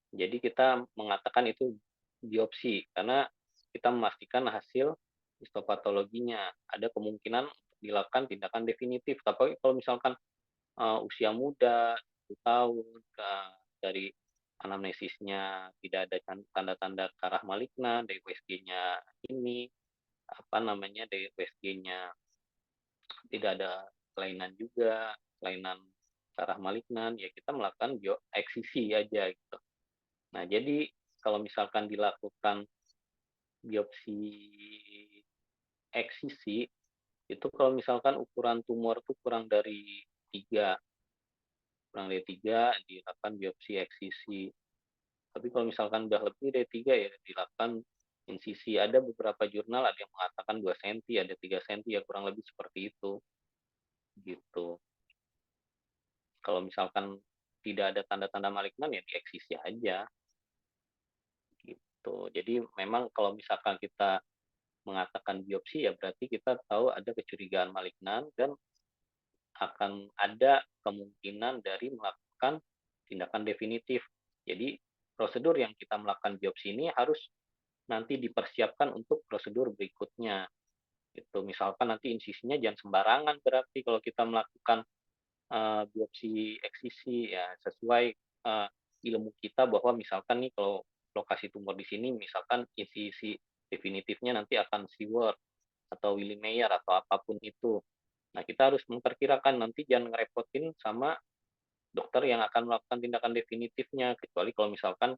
jadi kita mengatakan itu biopsi karena kita memastikan hasil histopatologinya. Ada kemungkinan untuk dilakukan tindakan definitif. Tapi kalau misalkan usia muda, 1 tahun, dari anamnesisnya tidak ada tanda-tanda ke arah malignan, dari USG-nya ini, dari USG-nya tidak ada kelainan juga, kelainan ke arah malignan, ya kita melakukan eksisi aja gitu. Nah, jadi kalau misalkan dilakukan biopsi eksisi, itu kalau misalkan ukuran tumor itu kurang dari 3 dilakukan biopsi eksisi. Tapi kalau misalkan udah lebih dari 3 ya dilakukan insisi. Ada beberapa jurnal ada yang mengatakan 2 cm, ada 3 cm ya kurang lebih seperti itu. Gitu. Kalau misalkan tidak ada tanda-tanda malignan ya dieksisi aja. Gitu. Jadi memang kalau misalkan kita mengatakan biopsi ya berarti kita tahu ada kecurigaan malignan dan akan ada kemungkinan dari melakukan tindakan definitif. Jadi prosedur yang kita melakukan biopsi ini harus nanti dipersiapkan untuk prosedur berikutnya. Itu misalkan nanti insisinya jangan sembarangan berarti kalau kita melakukan biopsi eksisi ya sesuai ilmu kita bahwa misalkan nih kalau lokasi tumor di sini misalkan insisi definitifnya nanti akan Seward atau Willy Mayer atau apapun itu. Nah, kita harus memperkirakan nanti jangan ngerepotin sama dokter yang akan melakukan tindakan definitifnya, kecuali kalau misalkan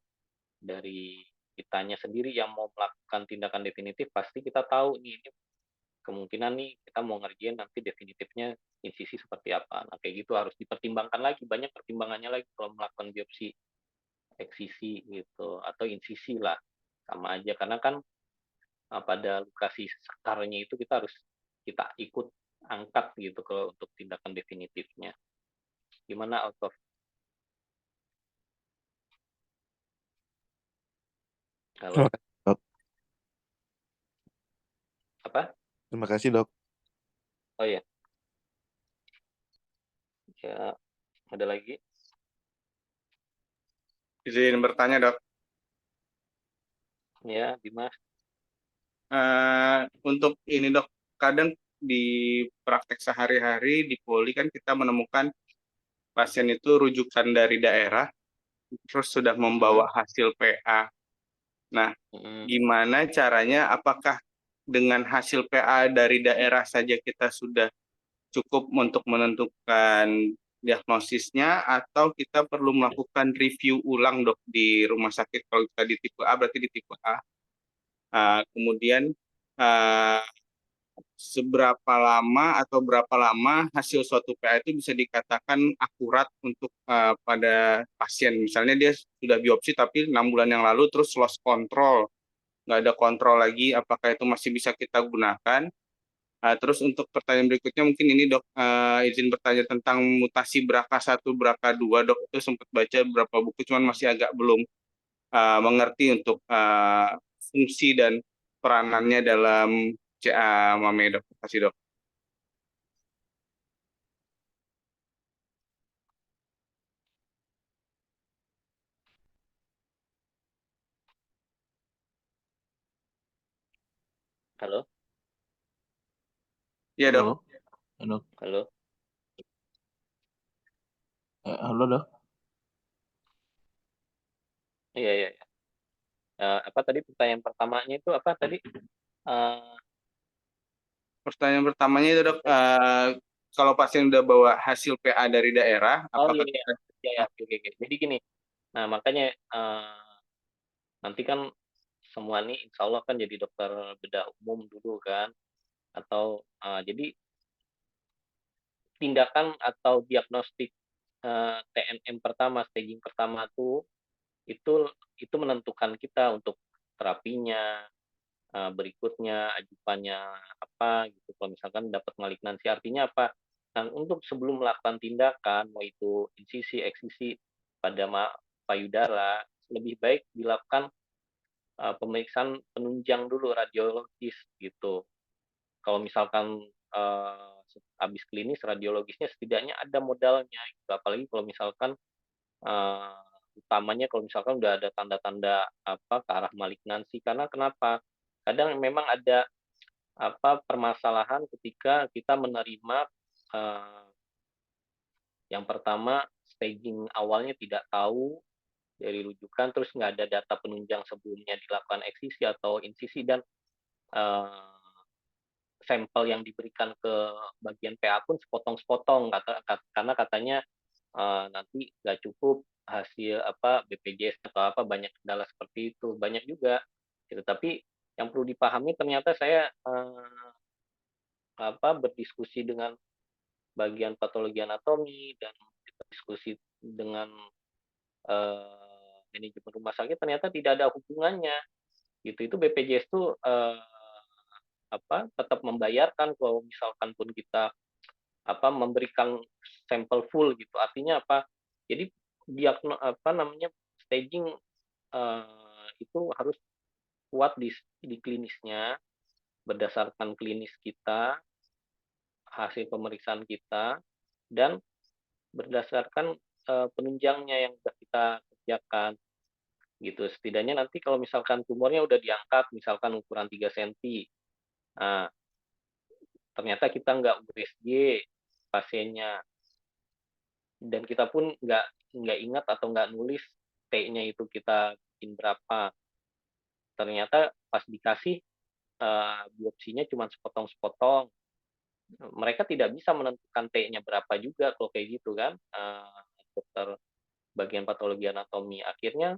dari kitanya sendiri yang mau melakukan tindakan definitif, pasti kita tahu nih, ini kemungkinan nih kita mau ngerjain nanti definitifnya insisi seperti apa. Nah, kayak gitu harus dipertimbangkan lagi, banyak pertimbangannya lagi kalau melakukan biopsi eksisi gitu, atau insisi lah, sama aja. Karena kan pada lokasi sekarnya itu kita harus kita ikut angkat gitu kalau untuk tindakan definitifnya. Gimana out of Terima halo kasih, Dok. apa? Terima kasih, Dok. Oh ya, ya ada lagi? Izin bertanya, Dok. Ya, Dimas. Untuk ini, Dok, kadang di praktek sehari-hari di poli kan kita menemukan pasien itu rujukan dari daerah, terus sudah membawa hasil PA. Nah, gimana caranya? Apakah dengan hasil PA dari daerah saja kita sudah cukup untuk menentukan diagnosisnya, atau kita perlu melakukan review ulang, Dok, di rumah sakit? Kalau kita di tipe A, berarti di tipe A. Kemudian seberapa lama atau berapa lama hasil suatu PA itu bisa dikatakan akurat untuk pada pasien. Misalnya dia sudah biopsi tapi 6 bulan yang lalu terus lost control, nggak ada kontrol lagi, apakah itu masih bisa kita gunakan? Terus untuk pertanyaan berikutnya mungkin ini, Dok, izin bertanya tentang mutasi BRCA1, BRCA2, Dok. Itu sempat baca beberapa buku, cuman masih agak belum mengerti untuk fungsi dan peranannya dalam CA MAME, Dok. Terima kasih, Dok. Halo, Iya, Dok. Halo, halo, halo. halo, Dok. Iya, iya, iya. Apa tadi pertanyaan pertamanya itu apa tadi? Eh, Pertanyaan pertamanya itu, Dok, kalau pasien udah bawa hasil PA dari daerah, oh iya, apakah iya, kita... iya, iya. Oke, oke, oke. Jadi gini, nah makanya nanti kan semua nih insya Allah kan jadi dokter bedah umum dulu kan, atau jadi tindakan atau diagnostik TNM pertama, staging pertama tuh itu itu menentukan kita untuk terapinya, berikutnya ajukannya apa gitu. Kalau misalkan dapat malignansi artinya apa? Nah, untuk sebelum melakukan tindakan, mau itu insisi, eksisi pada payudara, lebih baik dilakukan pemeriksaan penunjang dulu radiologis gitu. Kalau misalkan habis klinis radiologisnya setidaknya ada modalnya gitu. Apalagi kalau misalkan uh, utamanya kalau misalkan udah ada tanda-tanda apa ke arah malignansi. Karena kenapa? Kadang memang ada apa permasalahan ketika kita menerima uh, yang pertama staging awalnya tidak tahu dari rujukan, terus nggak ada data penunjang sebelumnya dilakukan eksisi atau insisi, dan uh, sampel yang diberikan ke bagian PA pun sepotong-sepotong karena katanya nanti nggak cukup hasil apa BPJS atau apa, banyak kendala seperti itu, banyak juga gitu. Tapi yang perlu dipahami ternyata saya berdiskusi dengan bagian patologi anatomi dan diskusi dengan manajemen rumah sakit, ternyata tidak ada hubungannya gitu. Itu BPJS tuh tetap membayarkan kalau misalkan pun kita memberikan sampel full gitu. Artinya apa? Jadi staging itu harus kuat di klinisnya, berdasarkan klinis kita, hasil pemeriksaan kita, dan berdasarkan penunjangnya yang sudah kita kerjakan gitu. Setidaknya nanti kalau misalkan tumornya udah diangkat, misalkan ukuran 3 cm, nah, ternyata kita nggak USG pasiennya, dan kita pun nggak ingat atau nggak nulis T-nya itu kita bikin berapa. Ternyata pas dikasih biopsinya cuma sepotong-sepotong. Mereka tidak bisa menentukan T-nya berapa juga kalau kayak gitu kan, dokter bagian patologi anatomi. Akhirnya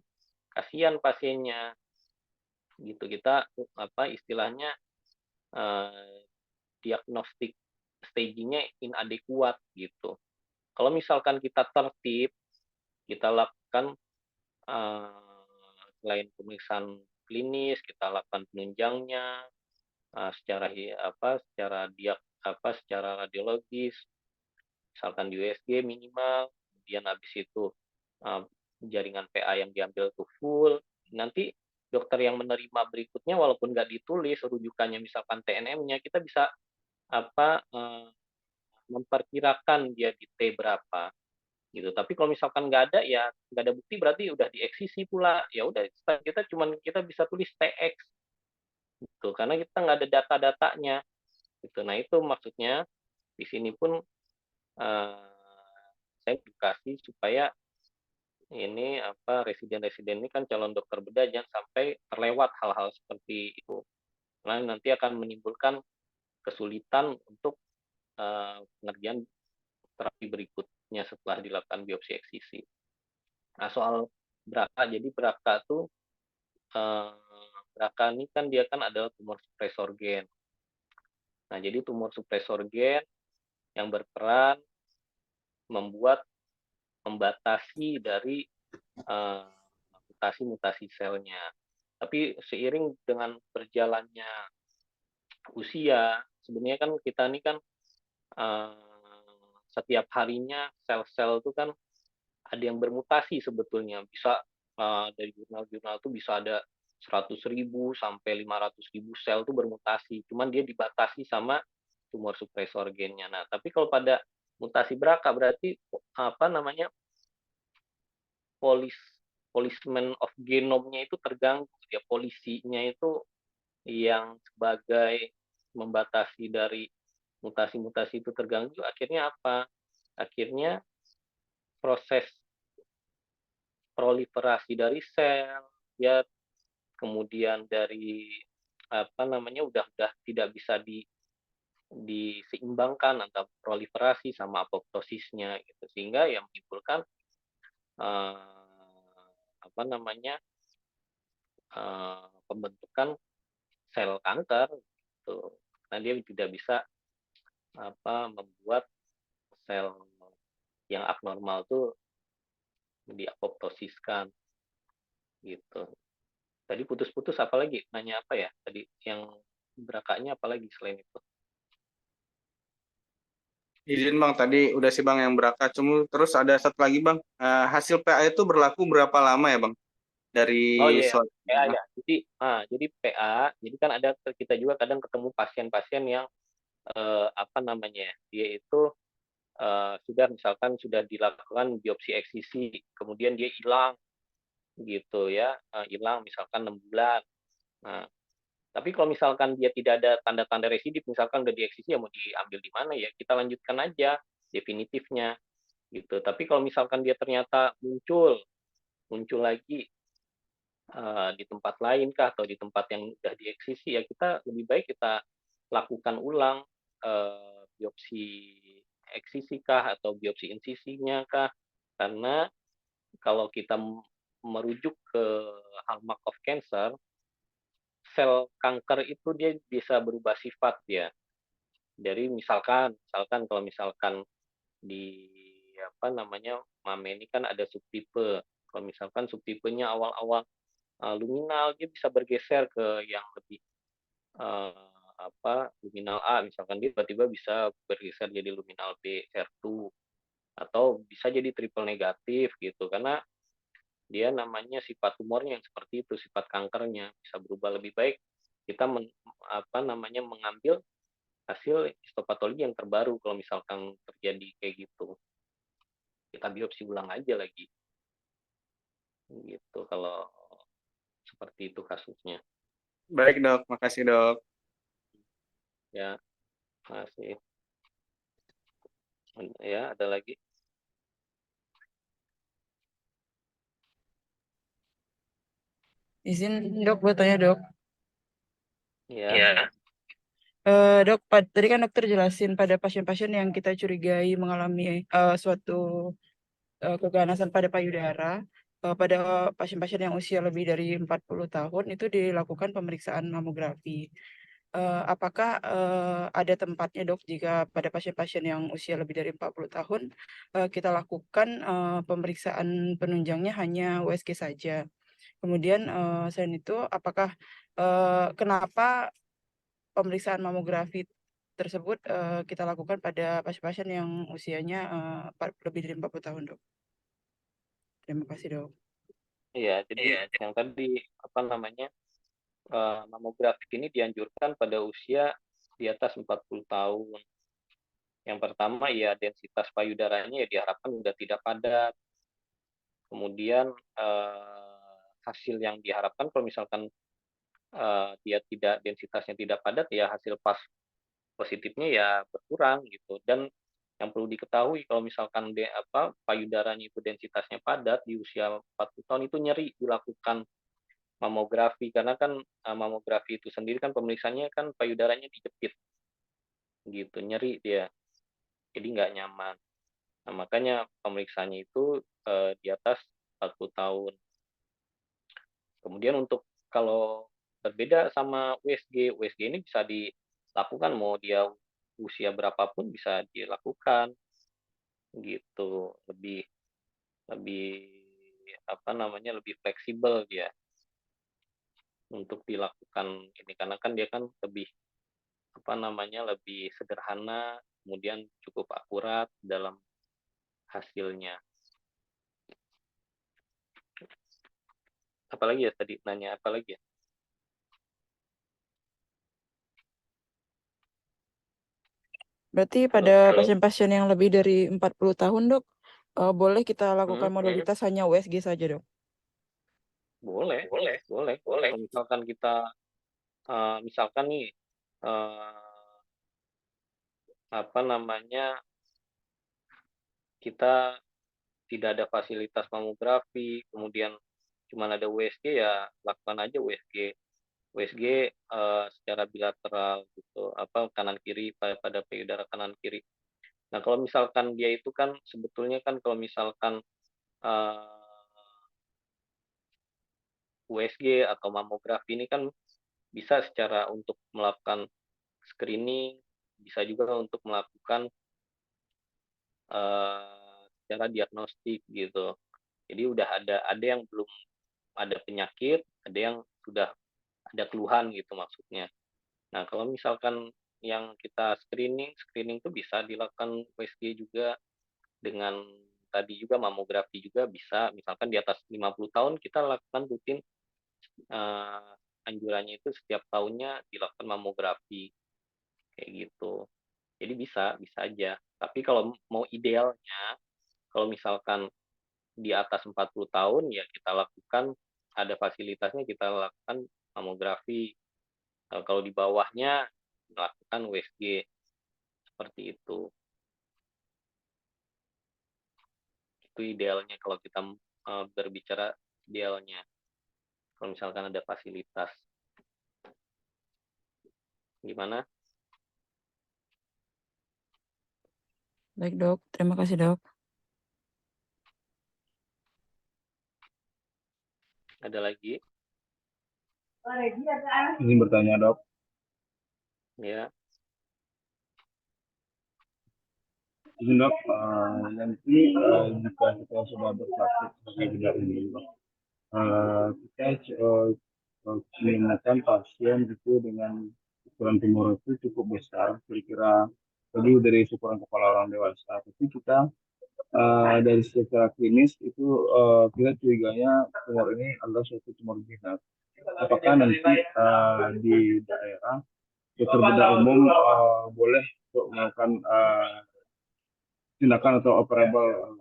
kasihan pasiennya gitu. Kita istilahnya diagnostik stagingnya inadequat gitu. Kalau misalkan kita tertib, kita lakukan selain pemeriksaan klinis, kita lakukan penunjangnya secara radiologis, misalkan di USG minimal, kemudian habis itu jaringan PA yang diambil itu full. Nanti dokter yang menerima berikutnya walaupun nggak ditulis rujukannya misalkan TNM-nya, kita bisa memperkirakan dia di T berapa gitu. Tapi kalau misalkan nggak ada, ya nggak ada bukti, berarti udah dieksisi pula. Ya udah, kita bisa tulis TX gitu karena kita nggak ada data-datanya gitu. Nah itu maksudnya di sini pun saya edukasi supaya ini residen-residen ini kan calon dokter bedah, jangan sampai terlewat hal-hal seperti itu. Nah, nanti akan menimbulkan kesulitan untuk pengerjaan terapi berikutnya setelah dilakukan biopsi eksisi. Nah, soal BRCA, jadi BRCA tuh BRCA ini kan dia kan adalah tumor supresor gen. Nah, jadi tumor supresor gen yang berperan membatasi dari mutasi-mutasi selnya. Tapi seiring dengan berjalannya usia, sebenarnya kan kita ini kan setiap harinya sel-sel itu kan ada yang bermutasi sebetulnya. Bisa dari jurnal-jurnal itu bisa ada 100.000 sampai 500.000 sel itu bermutasi. Cuman dia dibatasi sama tumor supresor gennya. Nah, tapi kalau pada mutasi BRCA berarti polismen of genomnya itu terganggu. Ya, polisinya itu yang sebagai membatasi dari mutasi-mutasi itu terganggu. Akhirnya apa? Akhirnya proses proliferasi dari sel, ya, kemudian dari udah tidak bisa diseimbangkan antara proliferasi sama apoptosisnya gitu, sehingga yang menimbulkan pembentukan sel kanker gitu. Nah, dia tidak bisa membuat sel yang abnormal tuh diapoptosiskan gitu. Tadi putus-putus apa lagi? Nanya apa ya? Tadi yang berakanya apa lagi selain itu? Izin Bang, tadi udah sih Bang yang BRCA. Terus ada satu lagi Bang, hasil PA itu berlaku berapa lama ya Bang? Dari Oh iya, PA ya. Jadi PA, jadi kan ada kita juga kadang ketemu pasien-pasien yang dia itu sudah dilakukan biopsi eksisi, kemudian dia hilang gitu ya, hilang misalkan 6 bulan. Nah, tapi kalau misalkan dia tidak ada tanda-tanda residip, misalkan udah dieksisi, ya mau diambil di mana ya, kita lanjutkan aja definitifnya gitu. Tapi kalau misalkan dia ternyata muncul lagi di tempat lain kah atau di tempat yang udah dieksisi, ya kita lebih baik kita lakukan ulang biopsi eksisi kah atau biopsi insisinya kah, karena kalau kita merujuk ke hallmark of cancer, sel kanker itu dia bisa berubah sifat ya. Jadi misalkan kalau misalkan di MAME ini kan ada subtipe. Kalau misalkan subtipenya awal-awal luminal, dia bisa bergeser ke yang lebih luminal A, misalkan dia tiba-tiba bisa bergeser jadi luminal B, HER2, atau bisa jadi triple negatif gitu, karena dia namanya sifat tumornya yang seperti itu, sifat kankernya bisa berubah. Lebih baik kita mengambil hasil histopatologi yang terbaru kalau misalkan terjadi kayak gitu. Kita biopsi ulang aja lagi. Gitu kalau seperti itu kasusnya. Baik Dok, makasih Dok. Ya, masih. Ya, ada lagi. Izin dok bertanya dok. Ya, Dok, tadi kan dokter jelasin pada pasien-pasien yang kita curigai mengalami suatu keganasan pada payudara, pada pasien-pasien yang usia lebih dari 40 tahun itu dilakukan pemeriksaan mamografi. Apakah ada tempatnya dok jika pada pasien-pasien yang usia lebih dari 40 tahun kita lakukan pemeriksaan penunjangnya hanya USG saja. Kemudian selain itu, apakah kenapa pemeriksaan mamografi tersebut kita lakukan pada pasien-pasien yang usianya lebih dari 40 tahun, dok? Terima kasih, dok. iya. Jadi yang tadi apa namanya mamografi ini dianjurkan pada usia di atas 40 tahun. Yang pertama ya densitas payudaranya ya diharapkan sudah tidak padat. Kemudian hasil yang diharapkan kalau misalkan dia tidak densitasnya tidak padat ya hasil positifnya ya berkurang gitu. Dan yang perlu diketahui kalau misalkan payudaranya itu densitasnya padat di usia 40 tahun itu nyeri dilakukan mamografi karena kan mamografi itu sendiri kan pemeriksaannya kan payudaranya dijepit gitu, nyeri dia. Jadi nggak nyaman. Nah, makanya pemeriksaannya itu di atas 40 tahun. Kemudian untuk kalau berbeda sama USG ini bisa dilakukan mau dia usia berapapun bisa dilakukan gitu. Lebih lebih lebih fleksibel dia untuk dilakukan ini karena kan dia kan lebih lebih sederhana, kemudian cukup akurat dalam hasilnya. Apalagi ya tadi nanya apa lagi ya? Berarti Halo. pada pasien-pasien yang lebih dari 40 tahun, dok, boleh kita lakukan modalitas hanya USG saja, dok? Boleh. Kalau misalkan kita misalkan nih kita tidak ada fasilitas mamografi, kemudian cuma ada USG ya lakukan aja USG secara bilateral gitu, kanan kiri pada payudara kanan kiri. Nah kalau misalkan dia itu kan sebetulnya kan kalau misalkan USG atau mamografi ini kan bisa secara untuk melakukan screening, bisa juga untuk melakukan secara diagnostik gitu. Jadi udah ada yang belum ada penyakit, ada yang sudah ada keluhan gitu maksudnya. Nah kalau misalkan yang kita screening itu bisa dilakukan USG juga dengan tadi juga mamografi juga bisa. Misalkan di atas 50 tahun kita lakukan rutin anjurannya itu setiap tahunnya dilakukan mamografi kayak gitu. Jadi bisa aja. Tapi kalau mau idealnya, kalau misalkan di atas 40 tahun ya kita lakukan ada fasilitasnya kita lakukan mamografi. Kalau di bawahnya melakukan USG seperti itu. Itu idealnya kalau kita berbicara idealnya. Kalau misalkan ada fasilitas. Gimana? Baik, dok. Terima kasih, dok. Ada lagi? Izin bertanya, Dok. Ya. Izin, Dok, nanti jika kita sudah berpraktik sebagai bidang ini, Dok, kita menemukan pasien itu dengan ukuran tumor itu cukup besar, kira-kira lebih dari ukuran kepala orang dewasa. Tapi kita dari secara klinis itu kita curiganya tumor ini adalah suatu tumor jinak. Apakah nanti di daerah dokter bedah umum boleh untuk melakukan tindakan atau operable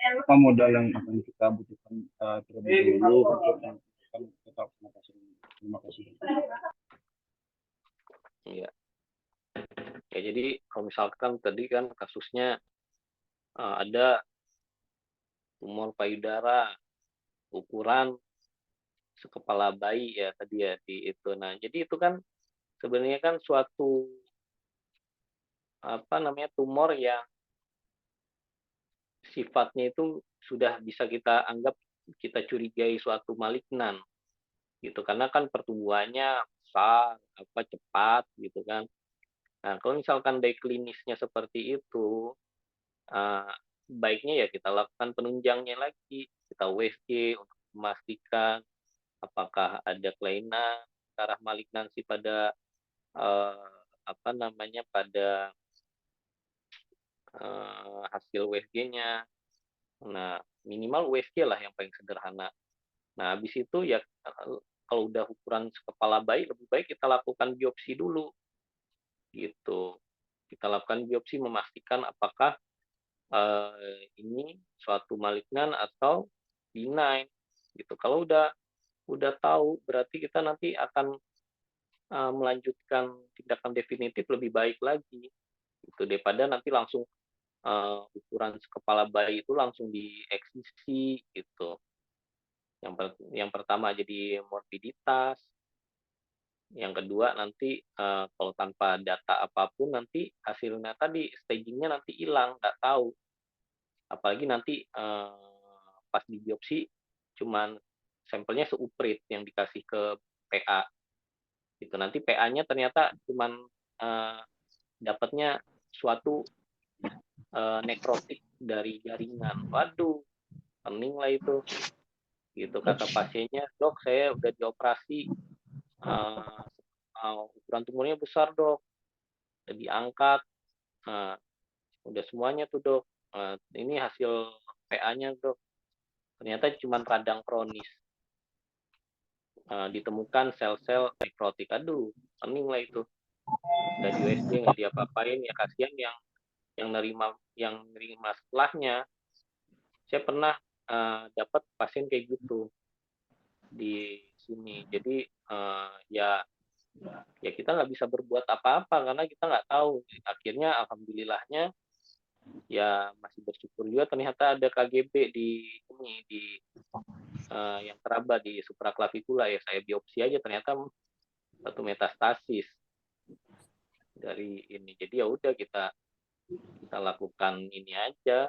apa modal yang akan kita butuhkan terlebih dahulu untuk melakukan tetap pasien. Terima kasih. Iya. Ya jadi kalau misalkan tadi kan kasusnya ada tumor payudara ukuran sekepala bayi ya tadi ya di itu. Nah, jadi itu kan sebenarnya kan suatu tumor yang sifatnya itu sudah bisa kita anggap kita curigai suatu malignan gitu karena kan pertumbuhannya besar cepat gitu kan. Nah, kalau misalkan dari klinisnya seperti itu, uh, baiknya ya kita lakukan penunjangnya lagi, kita USG untuk memastikan apakah ada kelainan arah malignansi pada uh, pada hasil USG-nya. Nah, minimal USG lah yang paling sederhana. Nah, habis itu ya kalau udah ukuran kepala bayi lebih baik kita lakukan biopsi dulu gitu. Kita lakukan biopsi memastikan apakah ini suatu malignan atau benign gitu. Kalau udah tahu berarti kita nanti akan melanjutkan tindakan definitif lebih baik lagi gitu daripada nanti langsung ukuran kepala bayi itu langsung dieksisi gitu. Yang pertama jadi morbiditas, yang kedua nanti kalau tanpa data apapun nanti hasilnya tadi stagingnya nanti hilang, nggak tahu. Apalagi nanti pas di biopsi cuman sampelnya seuprit yang dikasih ke PA. Gitu. Nanti PA-nya ternyata cuman dapatnya suatu nekrotik dari jaringan. Waduh, pening lah itu. Gitu kata pasiennya, dok saya udah dioperasi, ukuran tumornya besar dok, udah diangkat, udah semuanya tuh dok. Ini hasil PA-nya dok, ternyata cuma radang kronis. Ditemukan sel-sel nekrotik. Aduh, pening lah itu. Udah di USG nggak diapa-apain ya kasihan yang nerima setelahnya. Saya pernah dapat pasien kayak gitu di sini. Jadi ya kita nggak bisa berbuat apa-apa karena kita nggak tahu. Akhirnya alhamdulillahnya ya masih bersyukur juga ternyata ada KGB di yang teraba di supraklavikula ya saya biopsi aja ternyata satu metastasis dari ini. Jadi ya udah kita lakukan ini aja,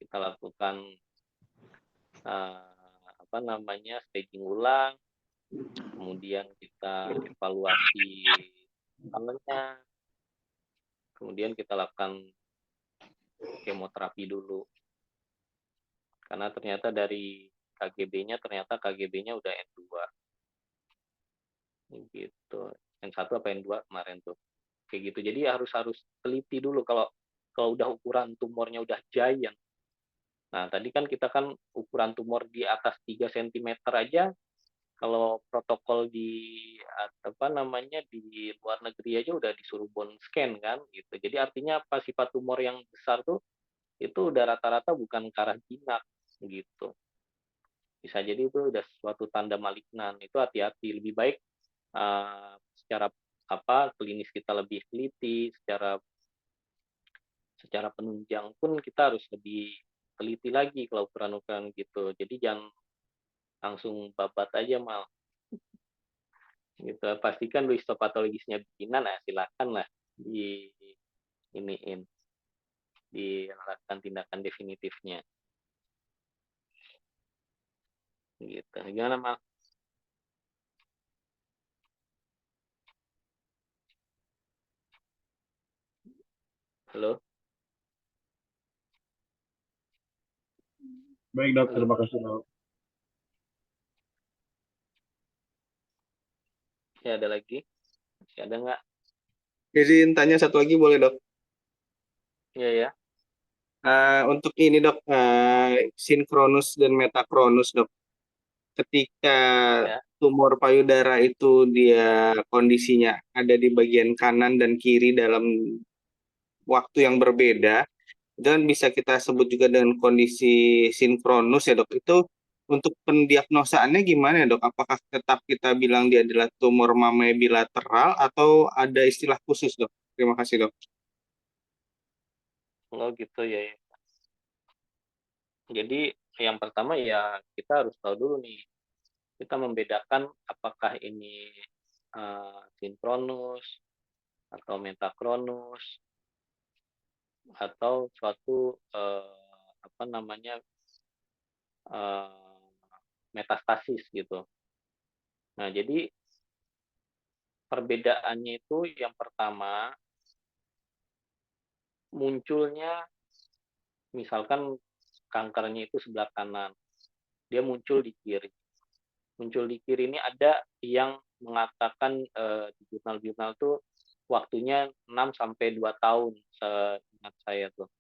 kita lakukan staging ulang, kemudian kita evaluasi tangannya, kemudian kita lakukan kemoterapi dulu. Karena ternyata dari KGB-nya udah N2. Gitu. N1 apa N2 kemarin tuh. Kayak gitu. Jadi harus teliti dulu kalau udah ukuran tumornya udah giant. Nah, tadi kan kita kan ukuran tumor di atas 3 cm aja kalau protokol di di luar negeri aja udah disuruh bone scan kan gitu. Jadi artinya apa sifat tumor yang besar tuh itu udah rata-rata bukan ke arah jinak gitu. Bisa jadi itu udah suatu tanda malignan. Itu hati-hati, lebih baik secara klinis kita lebih teliti, secara penunjang pun kita harus lebih teliti lagi kalau ukuran-ukuran gitu. Jadi jangan langsung babat aja mal. Gitu. Pastikan lu histopatologisnya bikinan, silakan lah dilakukan tindakan definitifnya. Gitu. Gimana mal? Halo. Baik dok, terima kasih dok. Ya ada lagi? Masih ada nggak? Izin tanya satu lagi boleh dok? Iya ya. Untuk ini dok, sinkronus dan metakronus dok. Ketika Ya. tumor payudara itu dia kondisinya ada di bagian kanan dan kiri dalam waktu yang berbeda, dan bisa kita sebut juga dengan kondisi sinkronus ya dok. Itu untuk pendiagnosaannya gimana ya dok? Apakah tetap kita bilang dia adalah tumor mamae bilateral atau ada istilah khusus dok? Terima kasih dok. Oh gitu ya. Jadi yang pertama ya kita harus tahu dulu nih kita membedakan apakah ini sinkronus atau metakronus atau suatu metastasis gitu. Nah, jadi perbedaannya itu yang pertama munculnya misalkan kankernya itu sebelah kanan, dia muncul di kiri. Muncul di kiri ini ada yang mengatakan di jurnal-jurnal tuh waktunya 6 sampai 2 tahun seingat saya tuh.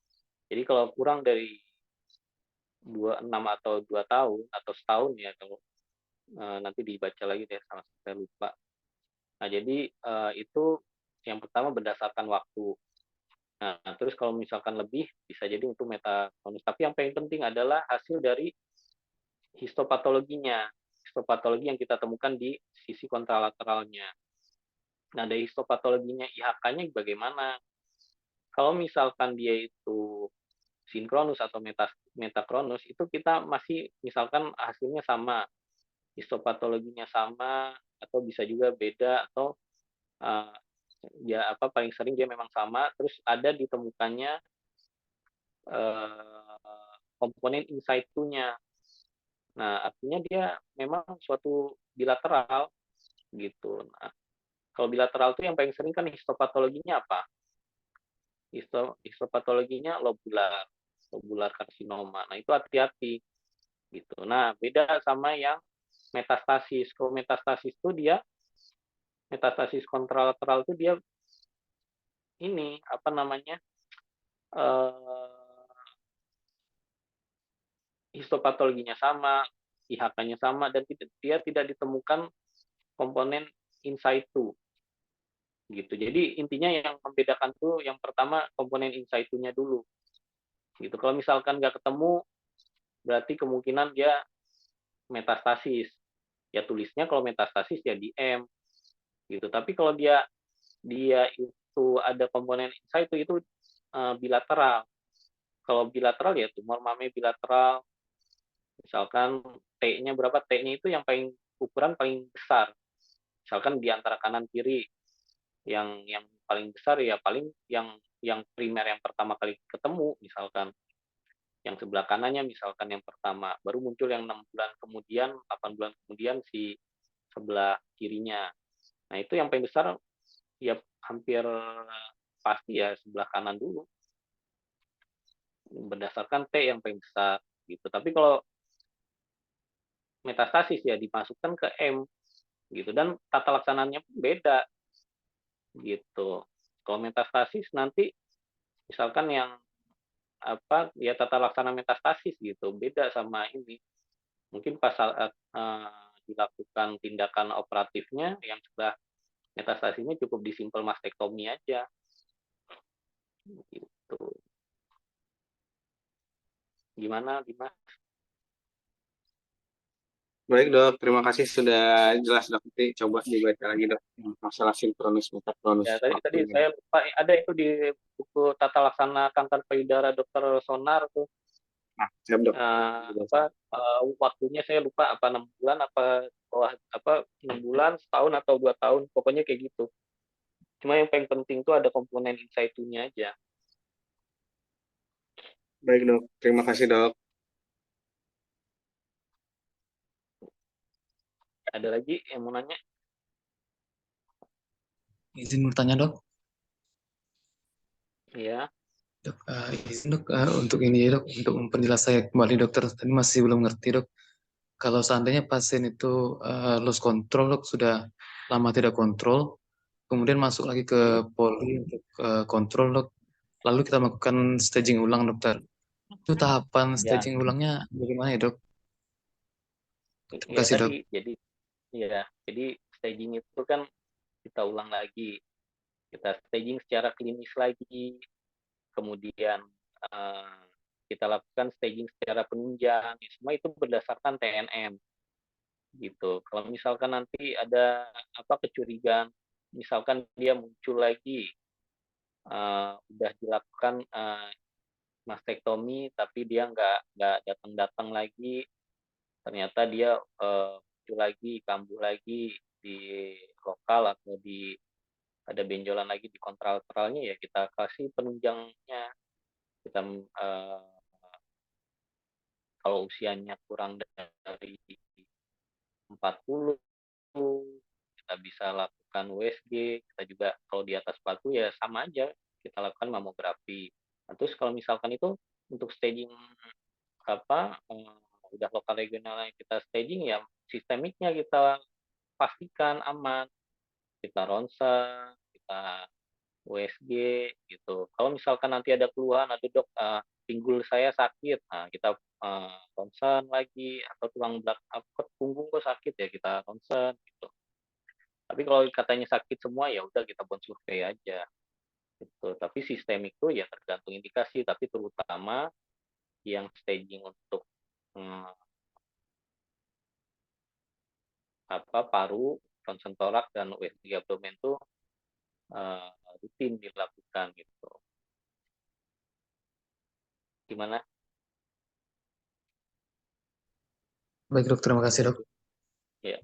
Jadi kalau kurang dari 6 atau 2 tahun atau setahun ya kalau nanti dibaca lagi deh sama saya lupa. Nah, jadi itu yang pertama berdasarkan waktu. Nah, terus kalau misalkan lebih bisa jadi untuk metakronus. Tapi yang paling penting adalah hasil dari histopatologinya. Histopatologi yang kita temukan di sisi kontralateralnya. Nah, dari histopatologinya IHK-nya bagaimana? Kalau misalkan dia itu sinkronus atau metakronus, itu kita masih misalkan hasilnya sama, histopatologinya sama, atau bisa juga beda, atau paling sering dia memang sama, terus ada ditemukannya komponen in situ-nya. Nah, artinya dia memang suatu bilateral gitu. Nah, kalau bilateral itu yang paling sering kan histopatologinya apa? Histopatologinya lobular karsinoma. Nah, itu hati-hati gitu. Nah, beda sama yang metastasis. Kalau metastasis itu dia metastasis kontralateral itu dia ini histopatologinya sama, IHK-nya sama, dan dia tidak ditemukan komponen in situ gitu. Jadi intinya yang membedakan tuh yang pertama komponen in situ-nya dulu gitu. Kalau misalkan nggak ketemu berarti kemungkinan dia metastasis. Ya tulisnya kalau metastasis ya di M gitu. Tapi kalau dia itu ada komponen in situ itu bilateral. Kalau bilateral ya tumor mame bilateral. Misalkan T-nya berapa? T-nya itu yang ukuran paling besar. Misalkan di antara kanan kiri yang paling besar ya paling yang primer yang pertama kali ketemu misalkan yang sebelah kanannya misalkan yang pertama baru muncul yang 6 bulan kemudian 8 bulan kemudian si sebelah kirinya. Nah, itu yang paling besar ya hampir pasti ya sebelah kanan dulu berdasarkan T yang paling besar gitu. Tapi kalau metastasis ya dimasukkan ke M gitu dan tata laksananya pun beda gitu. Kalau metastasis nanti misalkan yang ya tata laksana metastasis gitu beda sama ini. Mungkin pas saat dilakukan tindakan operatifnya yang sudah metastasisnya cukup disimpel mastektomi aja gitu. Gimana Dimas? Baik dok, terima kasih sudah jelas dok. Nanti coba dibaca lagi dok masalah sinkronus metakronus. Ya tadi saya lupa ada itu di buku tata laksana kanker payudara dokter Sonar tuh. Nah, siap dok. Waktunya saya lupa apa 6 bulan apa 6 bulan setahun atau 2 tahun pokoknya kayak gitu. Cuma yang paling penting tuh ada komponen in situ-nya aja. Baik dok, terima kasih dok. Ada lagi yang mau nanya? Izin bertanya dok. Iya. Dok, izin dok untuk ini ya dok, untuk memperjelas saya kembali dokter tadi masih belum ngerti dok. Kalau seandainya pasien itu lost control dok, sudah lama tidak kontrol, kemudian masuk lagi ke poli untuk kontrol dok, lalu kita melakukan staging ulang dokter. Itu tahapan Ya. staging ulangnya bagaimana ya dok? Terima Ya kasih dok. tadi jadi staging itu kan kita ulang lagi. Kita staging secara klinis lagi. Kemudian kita lakukan staging secara penunjang. Semua itu berdasarkan TNM. Gitu. Kalau misalkan nanti ada kecurigaan, misalkan dia muncul lagi, udah dilakukan mastektomi, tapi dia nggak datang-datang lagi, ternyata dia maju lagi, kambuh lagi di lokal atau ada benjolan lagi di kontralalnya, ya kita kasih penunjangnya. Kita kalau usianya kurang dari 40, kita bisa lakukan USG. Kita juga kalau di atas 40 ya sama aja, kita lakukan mamografi. Nah, terus kalau misalkan itu untuk staging udah lokal regional yang kita staging, ya sistemiknya kita pastikan aman. Kita ronsen, kita USG gitu. Kalau misalkan nanti ada keluhan, aduh dok, pinggul saya sakit, nah kita ronsen lagi, atau tulang belakang punggung kok sakit, ya kita ronsen gitu. Tapi kalau katanya sakit semua, ya udah kita bone survey aja gitu. Tapi sistemik itu ya tergantung indikasi, tapi terutama yang staging untuk paru, ronsen torak, dan USG abdomen itu rutin dilakukan gitu. Gimana? Baik dok, terima kasih dok. Ya.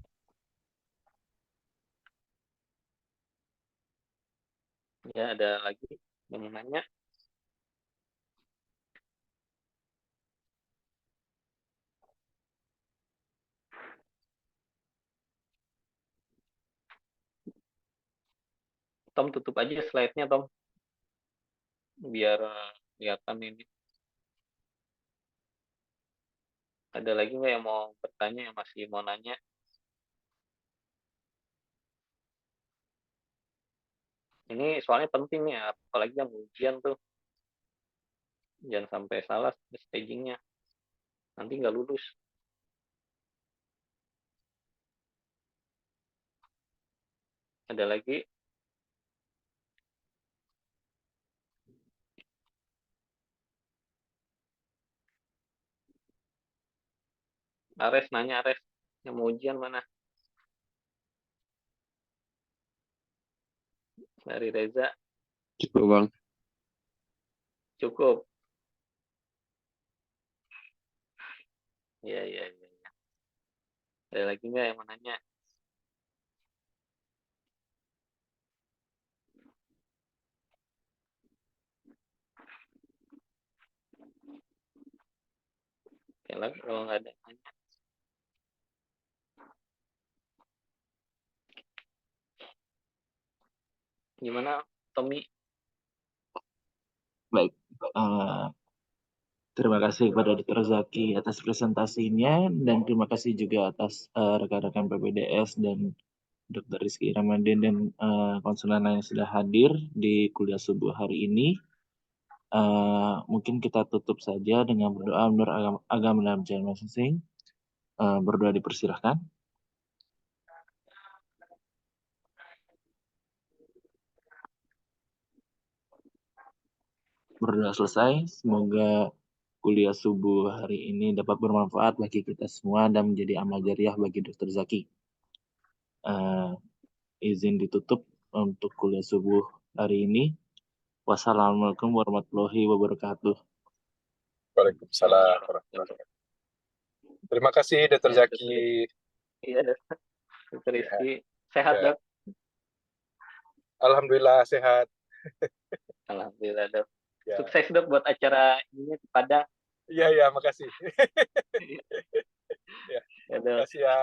Ya, ada lagi yang mau nanya? Tom, tutup aja slide-nya, Tom. Biar kelihatan ini. Ada lagi nggak yang mau bertanya, yang masih mau nanya? Ini soalnya penting nih, apalagi yang ujian tuh. Jangan sampai salah stagingnya. Nanti nggak lulus. Ada lagi? Ares nanya, Ares. Yang mau ujian mana? Dari Reza. Cukup bang. Cukup. Iya. Ada lagi nggak yang mau nanya? Kalau nggak ada nanya. Gimana, Tommy? Baik, terima kasih kepada Dr. Zaki atas presentasinya, dan terima kasih juga atas rekan-rekan PPDS dan Dr. Rizky Ramadhan dan konsulen lain yang sudah hadir di kuliah subuh hari ini. Mungkin kita tutup saja dengan berdoa menurut agama dalam jalan masing-masing. Berdoa dipersilahkan. Berdoa selesai. Semoga kuliah subuh hari ini dapat bermanfaat bagi kita semua dan menjadi amal jariah bagi Dr. Zaki. Izin ditutup untuk kuliah subuh hari ini. Wassalamualaikum warahmatullahi wabarakatuh. Waalaikumsalam warahmatullahi wabarakatuh. Terima kasih Dr. Zaki. Iya, Dr. Rizky. Sehat, Dok? Alhamdulillah sehat. Alhamdulillah, Dok. Ya. Sukses, Dok, buat acara ini di Padang. Iya, makasih. Ya, Dok. Makasih ya.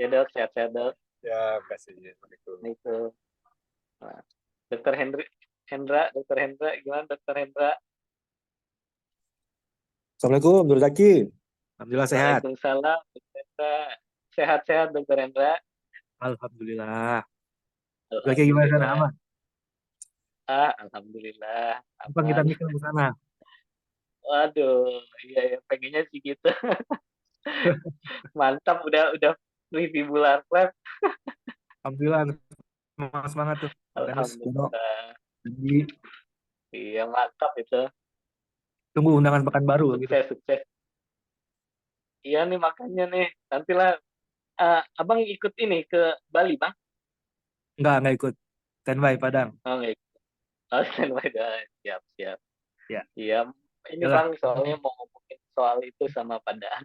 Ya, Dok, sehat-sehat, Dok. Ya, makasih. Assalamualaikum. Nah, Dr. Dr. Hendra, gimana Dr. Hendra? Assalamualaikum, Dr. Zaki. Alhamdulillah sehat. Waalaikumsalam, Dr. Hendra. Sehat-sehat, Dr. Hendra. Alhamdulillah. Zaki gimana sana, aman? Alhamdulillah. Kapan kita mikir ke sana? Waduh, iya, pengennya sih gitu. Mantap, udah review bulan Lab. Alhamdulillah, semangat tuh. Alhamdulillah. Iya, mantap itu. Tunggu undangan pekan baru. Sukses. Iya nih, makanya nih. Nantilah, Abang ikut ini ke Bali, Bang? Enggak ikut. Standby Padang. Oh, enggak ikut. Oh, standby. Siap. Ya. Iya, ini Bang, soalnya mau ngomongin soal itu sama Padang.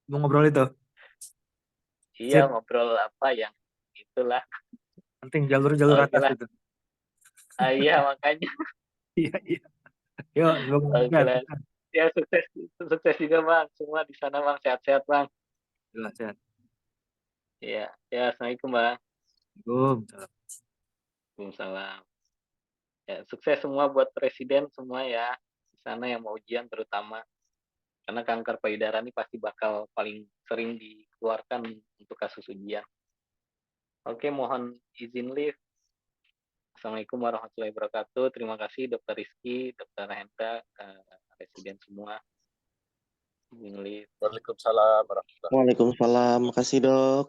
Mau ngobrol itu? Iya, Sip. ngobrol apa yang itulah. Penting jalur-jalur Oke atas lah. itu. Iya, makanya. Iya, iya. Yuk, semoga Oke lancar. lah. Ya, sukses juga Bang. Semua di sana Bang, sehat-sehat Bang. Jelas, sehat. Iya, ya, Assalamualaikum Bang. Waalaikumsalam. Waalaikumsalam. Ya, sukses semua buat presiden semua ya. Di sana yang mau ujian terutama. Karena kanker payudara ini pasti bakal paling sering dikeluarkan untuk kasus ujian. Oke, mohon izin live. Assalamualaikum warahmatullahi wabarakatuh. Terima kasih Dr. Rizky, Dr. Hendra, presiden semua. Izin live. Waalaikumsalam warahmatullahi wabarakatuh. Waalaikumsalam. Makasih, Dok.